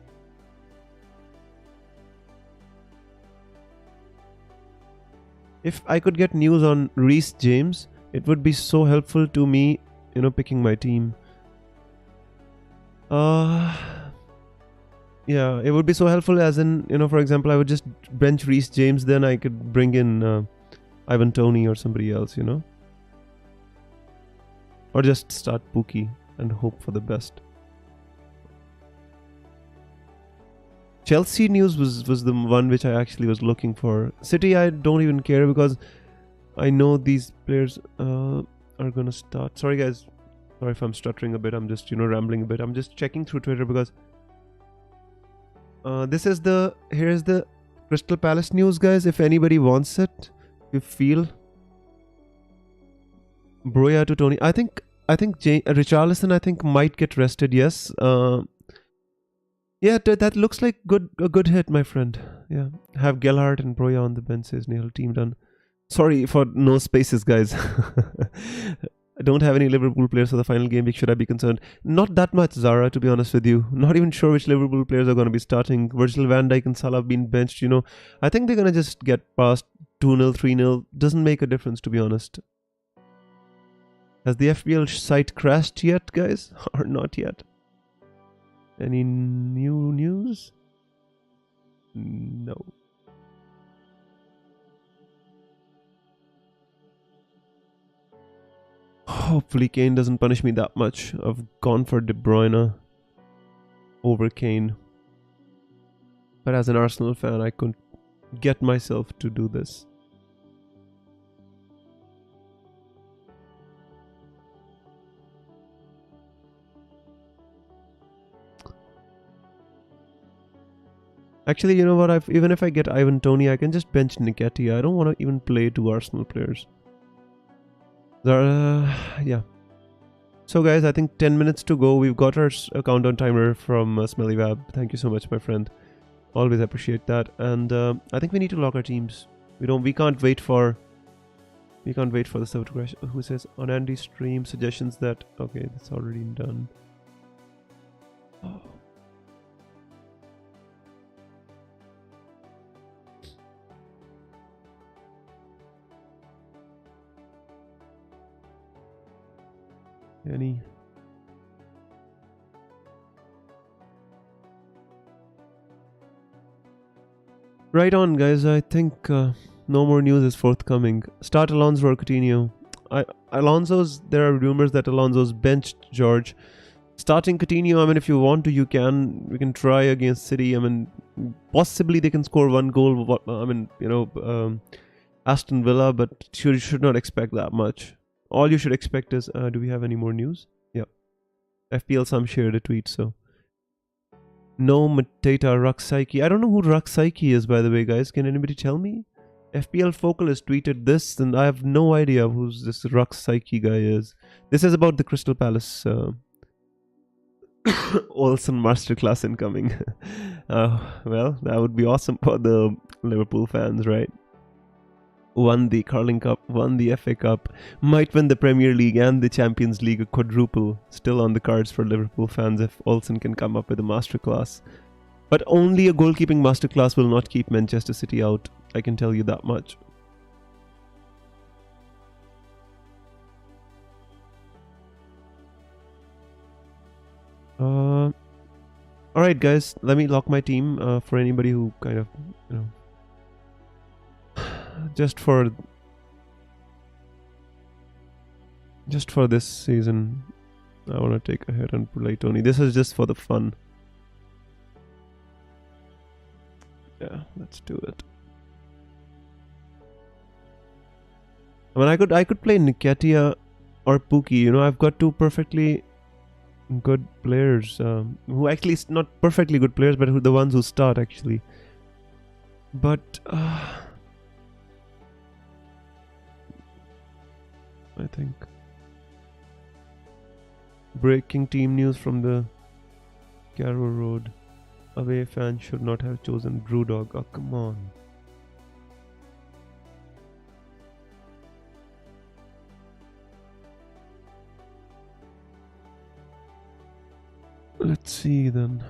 If I could get news on Reece James, it would be so helpful to me, you know, picking my team. Yeah, it would be so helpful as in, you know, for example, I would just bench Reece James, then I could bring in Ivan Toney or somebody else, you know. Or just start Pookie and hope for the best. Chelsea news was the one which I actually was looking for. City, I don't even care because I know these players are gonna start. Sorry guys, sorry if I'm stuttering a bit. I'm just, you know, rambling a bit. I'm just checking through Twitter because here's the Crystal Palace news, guys. If anybody wants it, if you feel. Broya to Tony. I think Richarlison, I think, might get rested. Yes. Yeah, that looks like a good hit, my friend. Yeah, have Gellhardt and Broya on the bench, says Neil. Team done. Sorry for no spaces, guys. I don't have any Liverpool players for the final game week. Should I be concerned? Not that much, Zara, to be honest with you. Not even sure which Liverpool players are going to be starting. Virgil van Dijk and Salah have been benched, you know. I think they're going to just get past 2-0, 3-0. Doesn't make a difference, to be honest. Has the FPL site crashed yet, guys? Or not yet? Any new news? No. Hopefully Kane doesn't punish me that much. I've gone for De Bruyne over Kane. But as an Arsenal fan, I couldn't get myself to do this. Actually, you know what? Even if I get Ivan Toney, I can just bench Nketiah. I don't want to even play two Arsenal players. Yeah. So guys, I think 10 minutes to go. We've got our countdown timer from Smelly Wab. Thank you so much, my friend. Always appreciate that. And I think we need to lock our teams. We can't wait for the server to crash. Who says on Andy's stream suggestions that okay, that's already done. Oh. Any right on, guys. I think no more news is forthcoming. Start Alonso or Coutinho. Alonso's. There are rumors that Alonso's benched George. Starting Coutinho. I mean, if you want to, you can. We can try against City. I mean, possibly they can score one goal. I mean, you know, Aston Villa, but you should not expect that much. All you should expect is, do we have any more news? Yeah. FPL Sam shared a tweet, so. No Mateta Raksaiki. I don't know who Raksaiki is, by the way, guys. Can anybody tell me? FPL Focal has tweeted this, and I have no idea who this Raksaiki guy is. This is about the Crystal Palace Olsen Masterclass incoming. Well, that would be awesome for the Liverpool fans, right? Won the Carling Cup, won the FA Cup, might win the Premier League and the Champions League, a quadruple still on the cards for Liverpool fans if Olsen can come up with a masterclass. But only a goalkeeping masterclass will not keep Manchester City out, I can tell you that much. Alright guys, let me lock my team for anybody who kind of, you know, just for this season, I want to take a hit and play Tony. This is just for the fun. Yeah, let's do it. I mean, I could play Nketiah or Pookie. You know, I've got two perfectly good players who actually not perfectly good players, but who the ones who start actually. But I think breaking team news from the Carrow Road. Away fans should not have chosen Brewdog. Oh, come on. Let's see then.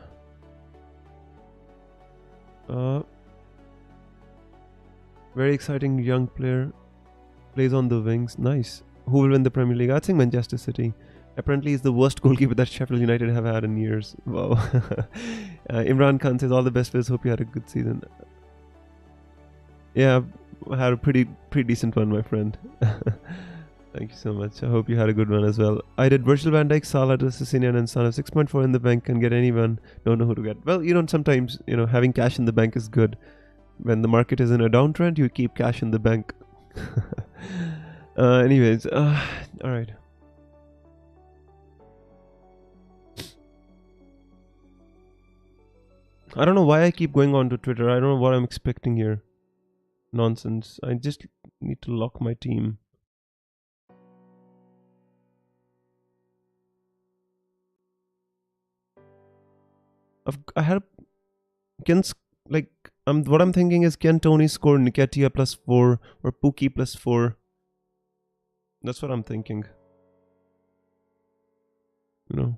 Very exciting young player. Plays on the wings. Nice. Who will win the Premier League? I think Manchester City. Apparently he's the worst goalkeeper that Sheffield United have had in years. Wow. Imran Khan says all the best players. Hope you had a good season. Yeah, I had a pretty decent one, my friend. Thank you so much. I hope you had a good one as well. I did Virgil van Dijk, Salah, Sessegnon and Son of 6.4 in the bank. Can get anyone. Don't know who to get. Well, you know, sometimes, you know, having cash in the bank is good. When the market is in a downtrend, you keep cash in the bank. Anyways, alright. I don't know why I keep going on to Twitter. I don't know what I'm expecting here. Nonsense. I just need to lock my team. I had Ken's like what I'm thinking is, can Tony score Nketiah +4 or Pookie +4? That's what I'm thinking. You know.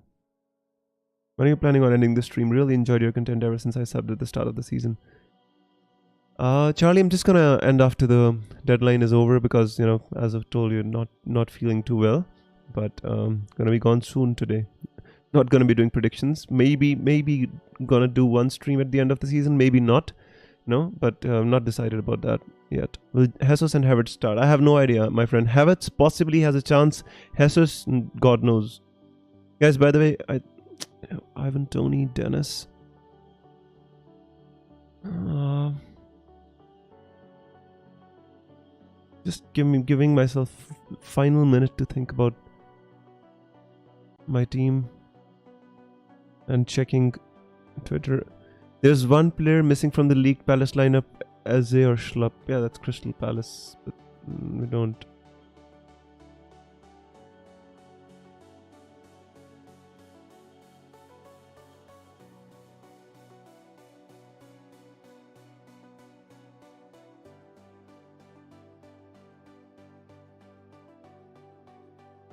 When are you planning on ending the stream? Really enjoyed your content ever since I subbed at the start of the season. Charlie, I'm just gonna end after the deadline is over because, you know, as I've told you, not feeling too well, but gonna be gone soon today. Not gonna be doing predictions. Maybe gonna do one stream at the end of the season. Maybe not. No, but not decided about that yet. Will Jesus and Havertz start? I have no idea, my friend. Havertz possibly has a chance. Jesus, God knows. Guys, by the way, Ivan, Tony, Dennis. Just giving myself final minute to think about my team and checking Twitter. There's one player missing from the League Palace lineup, Kyzioh or Schlupp. Yeah, that's Crystal Palace, but we don't.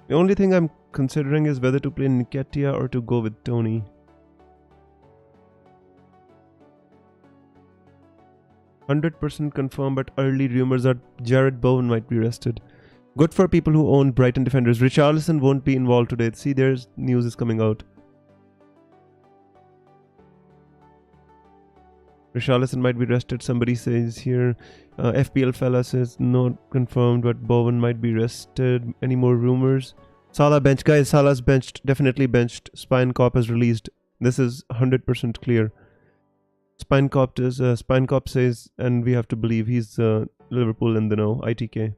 The only thing I'm considering is whether to play Nketiah or to go with Tony. %100% confirmed, but early rumors are Jared Bowen might be rested. Good for people who own Brighton defenders. Richarlison won't be involved today. See, there's news is coming out. Richarlison might be rested, somebody says here. FPL fella says not confirmed, but Bowen might be rested. Any more rumors? Salah bench. Guys, Salah's benched. Definitely benched. Spine Cop has released. This is 100% clear. Spine Cop says, and we have to believe he's Liverpool in the know. ITK.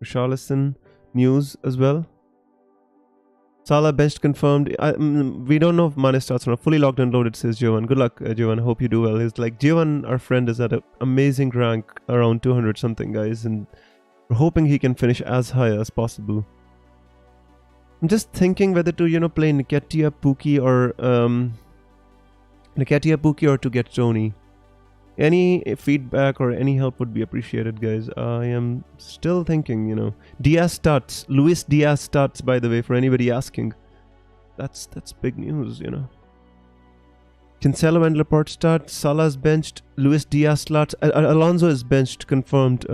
Richarlison news as well. Salah benched confirmed. We don't know if Mane starts or not. Fully locked and loaded, says Jovan. Good luck, Jovan. Hope you do well. He's like, Jovan, our friend, is at an amazing rank, around 200 something, guys, and we're hoping he can finish as high as possible. I'm just thinking whether to, you know, play Nketiah, Pookie, or to get Tony. Any feedback or any help would be appreciated, guys. I am still thinking, you know. Diaz starts. Luis Diaz starts, by the way, for anybody asking. That's big news, you know. Cancelo and Laporte start. Salah's benched. Luis Diaz starts. Alonso is benched, confirmed.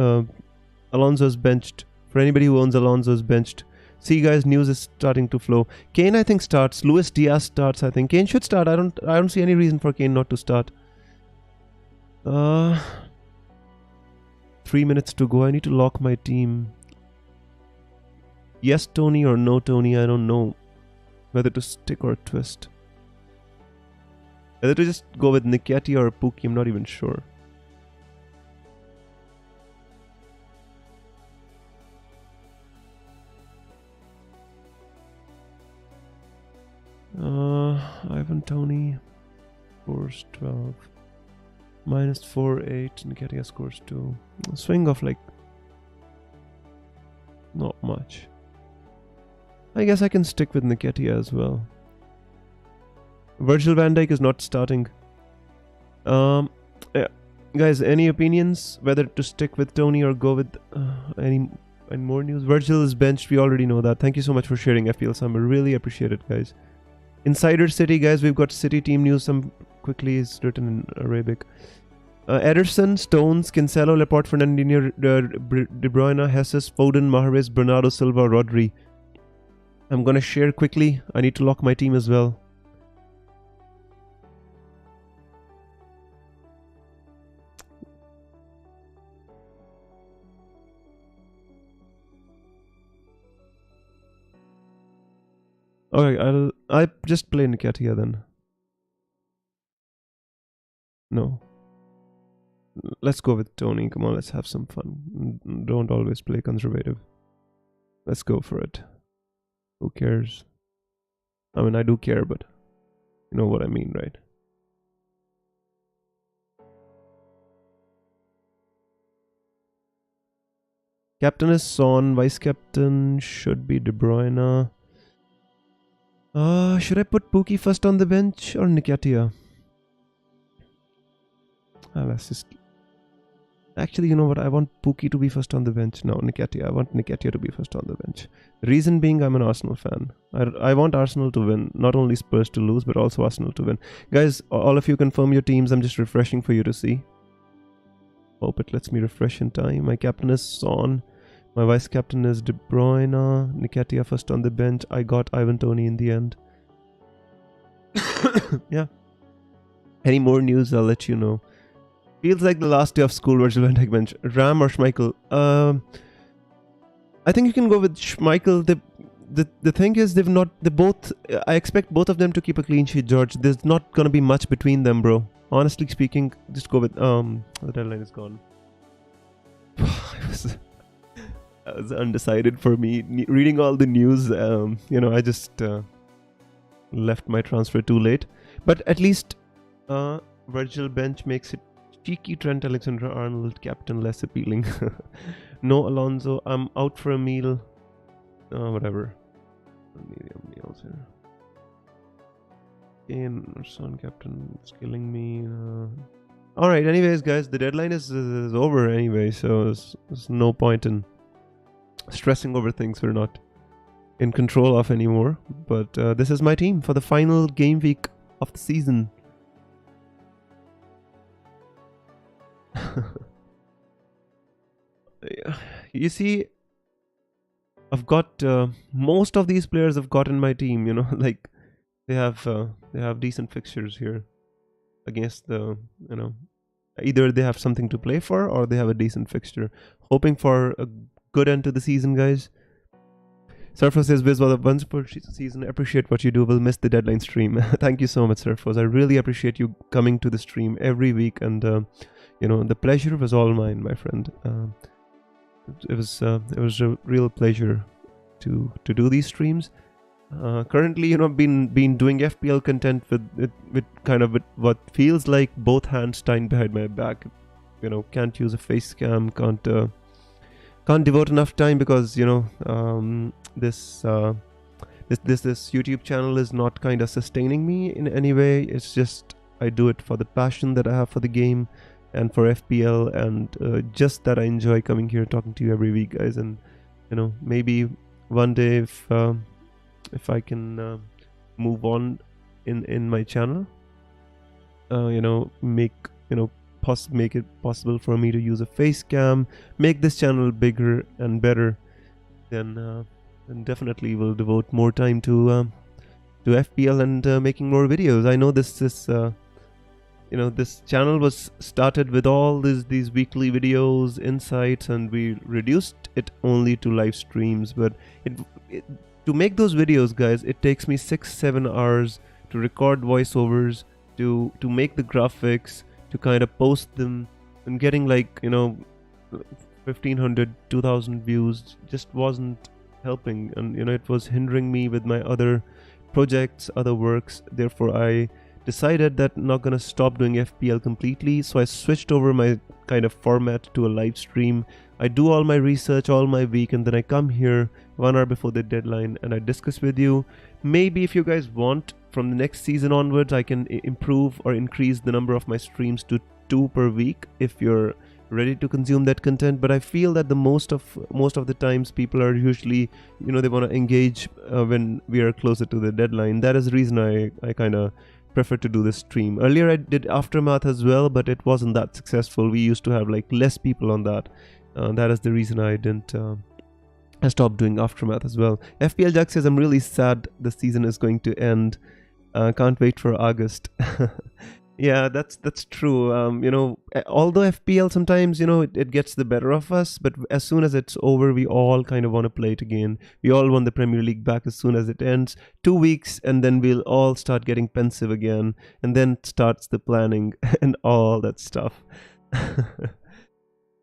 Alonso is benched. For anybody who owns Alonso is benched. See, guys, news is starting to flow. Kane, I think, starts. Luis Diaz starts, I think. Kane should start. I don't see any reason for Kane not to start. 3 minutes to go. I need to lock my team. Yes, Tony, or no, Tony. I don't know whether to stick or twist. Whether to just go with Nketiah or Pookie, I'm not even sure. Ivan, Tony. Scores 12. -4-8. Nketiah scores 2. A swing of like not much. I guess I can stick with Nketiah as well. Virgil van Dijk is not starting. Yeah. Guys, any opinions whether to stick with Tony or go with any more news? Virgil is benched. We already know that. Thank you so much for sharing, FPL Summer. Really appreciate it, guys. Insider City, guys. We've got City team news. Some quickly is written in Arabic. Ederson, Stones, Cancelo, Laporte, Fernandinho, De Bruyne, Jesus, Foden, Mahrez, Bernardo Silva, Rodri. I'm gonna share quickly. I need to lock my team as well. Okay, I just play Nketiah then. No. Let's go with Tony. Come on, let's have some fun. Don't always play conservative. Let's go for it. Who cares? I mean, I do care, but you know what I mean, right? Captain is Son. Vice captain should be De Bruyne. Should I put Pookie first on the bench or Nketiah? Let's just... Actually, you know what? I want Pookie to be first on the bench. No, Nketiah. I want Nketiah to be first on the bench. Reason being, I'm an Arsenal fan. I want Arsenal to win. Not only Spurs to lose, but also Arsenal to win. Guys, all of you confirm your teams. I'm just refreshing for you to see. Hope it lets me refresh in time. My captain is Son. My vice captain is De Bruyne. Nketiah first on the bench. I got Ivan Toney in the end. Yeah. Any more news, I'll let you know. Feels like the last day of school. Virgil van Dijk bench. Ram or Schmeichel? I think you can go with Schmeichel. The thing is, I expect both of them to keep a clean sheet, George. There's not gonna be much between them, bro. Honestly speaking, just go with the deadline is gone. I was undecided for me. Reading all the news, I just left my transfer too late. But at least Virgil bench makes it cheeky. Trent Alexander-Arnold captain less appealing. No Alonso. I'm out for a meal. Whatever. Medium meals here. Kane or Son captain. It's killing me. Alright, anyways, guys, the deadline is over anyway, so there's no point in stressing over things we're not in control of anymore. But this is my team for the final game week of the season. Yeah. You see, I've got most of these players I've got in my team, you know, like they have decent fixtures here against the, you know, either they have something to play for or they have a decent fixture. Hoping for a good end to the season, guys. Surfos says, Wiz, well, once per season, appreciate what you do. We'll miss the deadline stream. Thank you so much, Surfos. I really appreciate you coming to the stream every week, and you know, the pleasure was all mine, my friend. It was a real pleasure to do these streams. Currently, you know, been doing FPL content with kind of what feels like both hands tied behind my back. You know, can't use a face cam, can't devote enough time because, you know, this YouTube channel is not kind of sustaining me in any way. It's just I do it for the passion that I have for the game and for FPL, and just that I enjoy coming here talking to you every week, guys. And you know, maybe one day if I can move on in my channel, you know, make it possible for me to use a face cam, make this channel bigger and better, then definitely will devote more time to FPL and making more videos. I know this you know, this channel was started with all these weekly videos, insights, and we reduced it only to live streams. But to make those videos, guys, it takes me 6-7 hours to record voiceovers, to make the graphics, to kind of post them, and getting, like, you know, 1,500, 2,000 views just wasn't helping, and you know, it was hindering me with my other projects, other works. Therefore, I decided that I'm not gonna stop doing FPL completely, so I switched over my kind of format to a live stream. I do all my research all my week, and then I come here 1 hour before the deadline and I discuss with you. Maybe if you guys want, from the next season onwards, I can improve or increase the number of my streams to 2 per week if you're ready to consume that content. But I feel that the most of the times people are usually, you know, they want to engage when we are closer to the deadline. That is the reason I kind of prefer to do this stream. Earlier I did Aftermath as well, but it wasn't that successful. We used to have like less people on that. That is the reason I didn't I stopped doing Aftermath as well. FPL Jack says, I'm really sad the season is going to end. Can't wait for August. Yeah, that's true. You know, although FPL sometimes, you know, it gets the better of us, but as soon as it's over, we all kind of want to play it again. We all want the Premier League back as soon as it ends. 2 weeks, and then we'll all start getting pensive again, and then starts the planning and all that stuff.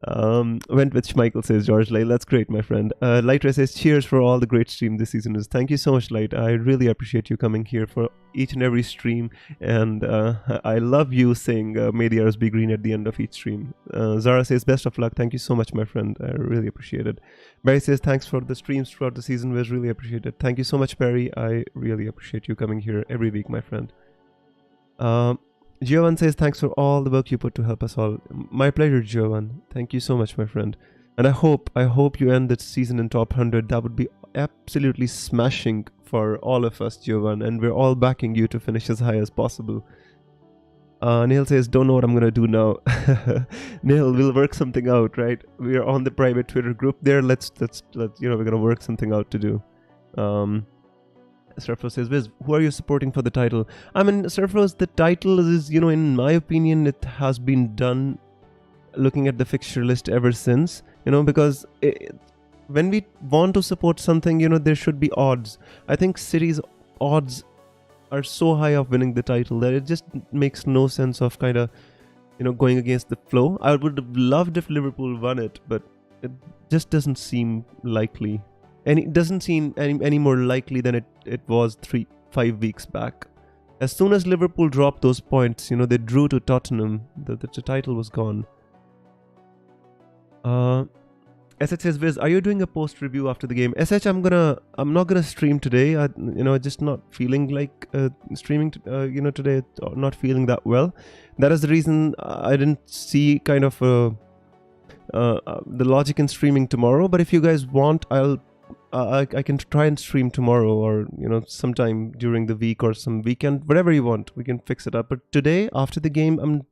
Went with Schmeichel, says George Light. That's great, my friend. Lightra says, cheers for all the great stream this season. Thank you so much, Light. I really appreciate you coming here for each and every stream. And I love you saying, may the arrows be green at the end of each stream. Zara says, best of luck. Thank you so much, my friend. I really appreciate it. Barry says, thanks for the streams throughout the season. Was really appreciated. Thank you so much, Barry. I really appreciate you coming here every week, my friend. Giovan says, thanks for all the work you put to help us all. My pleasure, Giovan. Thank you so much, my friend. And I hope you end this season in top 100. That would be absolutely smashing for all of us, Giovan. And we're all backing you to finish as high as possible. Neil says, don't know what I'm going to do now. Neil, we'll work something out, right? We're on the private Twitter group there. Let's we're going to work something out to do. Surfrose says, Viz, who are you supporting for the title? I mean, Surfrose, the title is, in my opinion, it has been done looking at the fixture list ever since, because when we want to support something, there should be odds. I think City's odds are so high of winning the title that it just makes no sense of kind of, going against the flow. I would have loved if Liverpool won it, but it just doesn't seem likely. And it doesn't seem any more likely than it was 5 weeks back. As soon as Liverpool dropped those points, they drew to Tottenham, the title was gone. SH says, Viz, are you doing a post review after the game? SH, I'm not gonna stream today. Just not feeling like streaming. Today, not feeling that well. That is the reason I didn't see kind of the logic in streaming tomorrow. But if you guys want, I can try and stream tomorrow, or sometime during the week or some weekend, whatever you want. We can fix it up. But today, after the game, I'm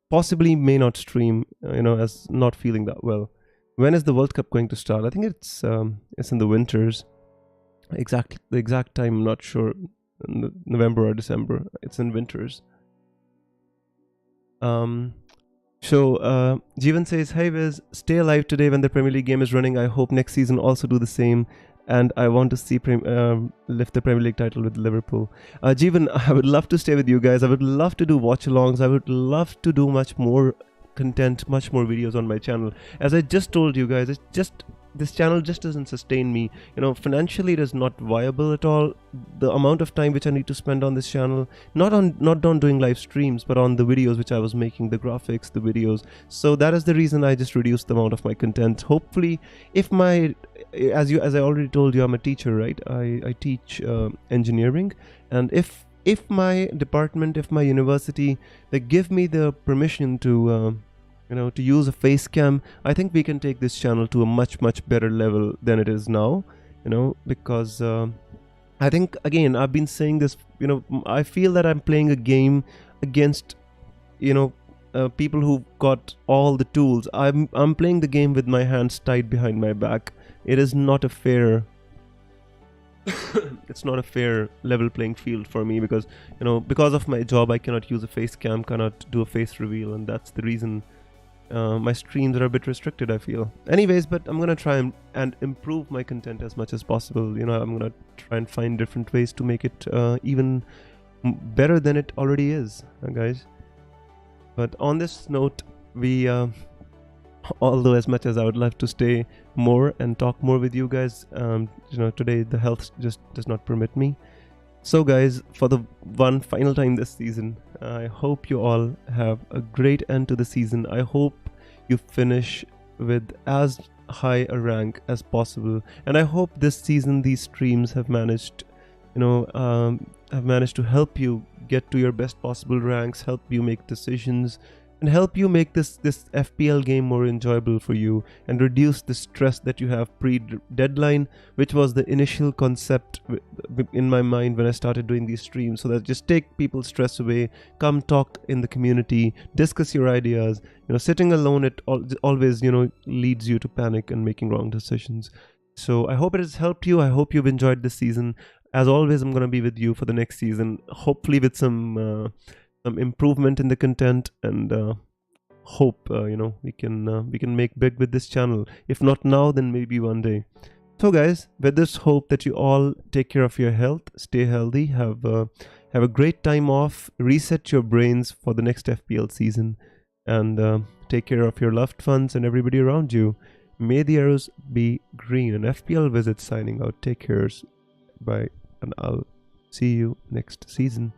possibly may not stream. As not feeling that well. When is the World Cup going to start? I think it's in the winters. The exact time, I'm not sure. November or December. It's in winters. So, Jeevan says, hey Viz, stay alive today when the Premier League game is running. I hope next season also do the same. And I want to see lift the Premier League title with Liverpool. Jeevan, I would love to stay with you guys. I would love to do watch-alongs. I would love to do much more content, much more videos on my channel. As I just told you guys, this channel just doesn't sustain me. Financially it is not viable at all. The amount of time which I need to spend on this channel, not on doing live streams, but on the videos which I was making, the graphics, the videos. So that is the reason I just reduced the amount of my content. Hopefully, as I already told you, I'm a teacher, right? I teach engineering, and if my department, if my university, they give me the permission to to use a face cam, I think we can take this channel to a much better level than it is now, because I think, again, I've been saying this, I feel that I'm playing a game against, people who've got all the tools. I'm playing the game with my hands tied behind my back. It is not a fair it's not a fair level playing field for me, because because of my job I cannot use a face cam, cannot do a face reveal, and that's the reason my streams are a bit restricted, I feel. Anyways, but I'm gonna try and improve my content as much as possible. I'm gonna try and find different ways to make it even better than it already is, guys. But on this note, we although as much as I would love to stay more and talk more with you guys, today the health just does not permit me. So guys, for the one final time this season, I hope you all have a great end to the season. I hope you finish with as high a rank as possible, and I hope this season these streams have managed to help you get to your best possible ranks, help you make decisions, and help you make this FPL game more enjoyable for you, and reduce the stress that you have pre-deadline, which was the initial concept in my mind when I started doing these streams. So that just take people's stress away, come talk in the community, discuss your ideas. Sitting alone, it always leads you to panic and making wrong decisions. So I hope it has helped you. I hope you've enjoyed this season. As always, I'm gonna be with you for the next season, hopefully with some improvement in the content, and hope we can make big with this channel. If not now, then maybe one day. So guys, with this hope that you all take care of your health, stay healthy, have a great time off, reset your brains for the next FPL season, and Take care of your loved ones and everybody around you. May the arrows be green. And FPL Visit signing out. Take care. Bye. And I'll see you next season.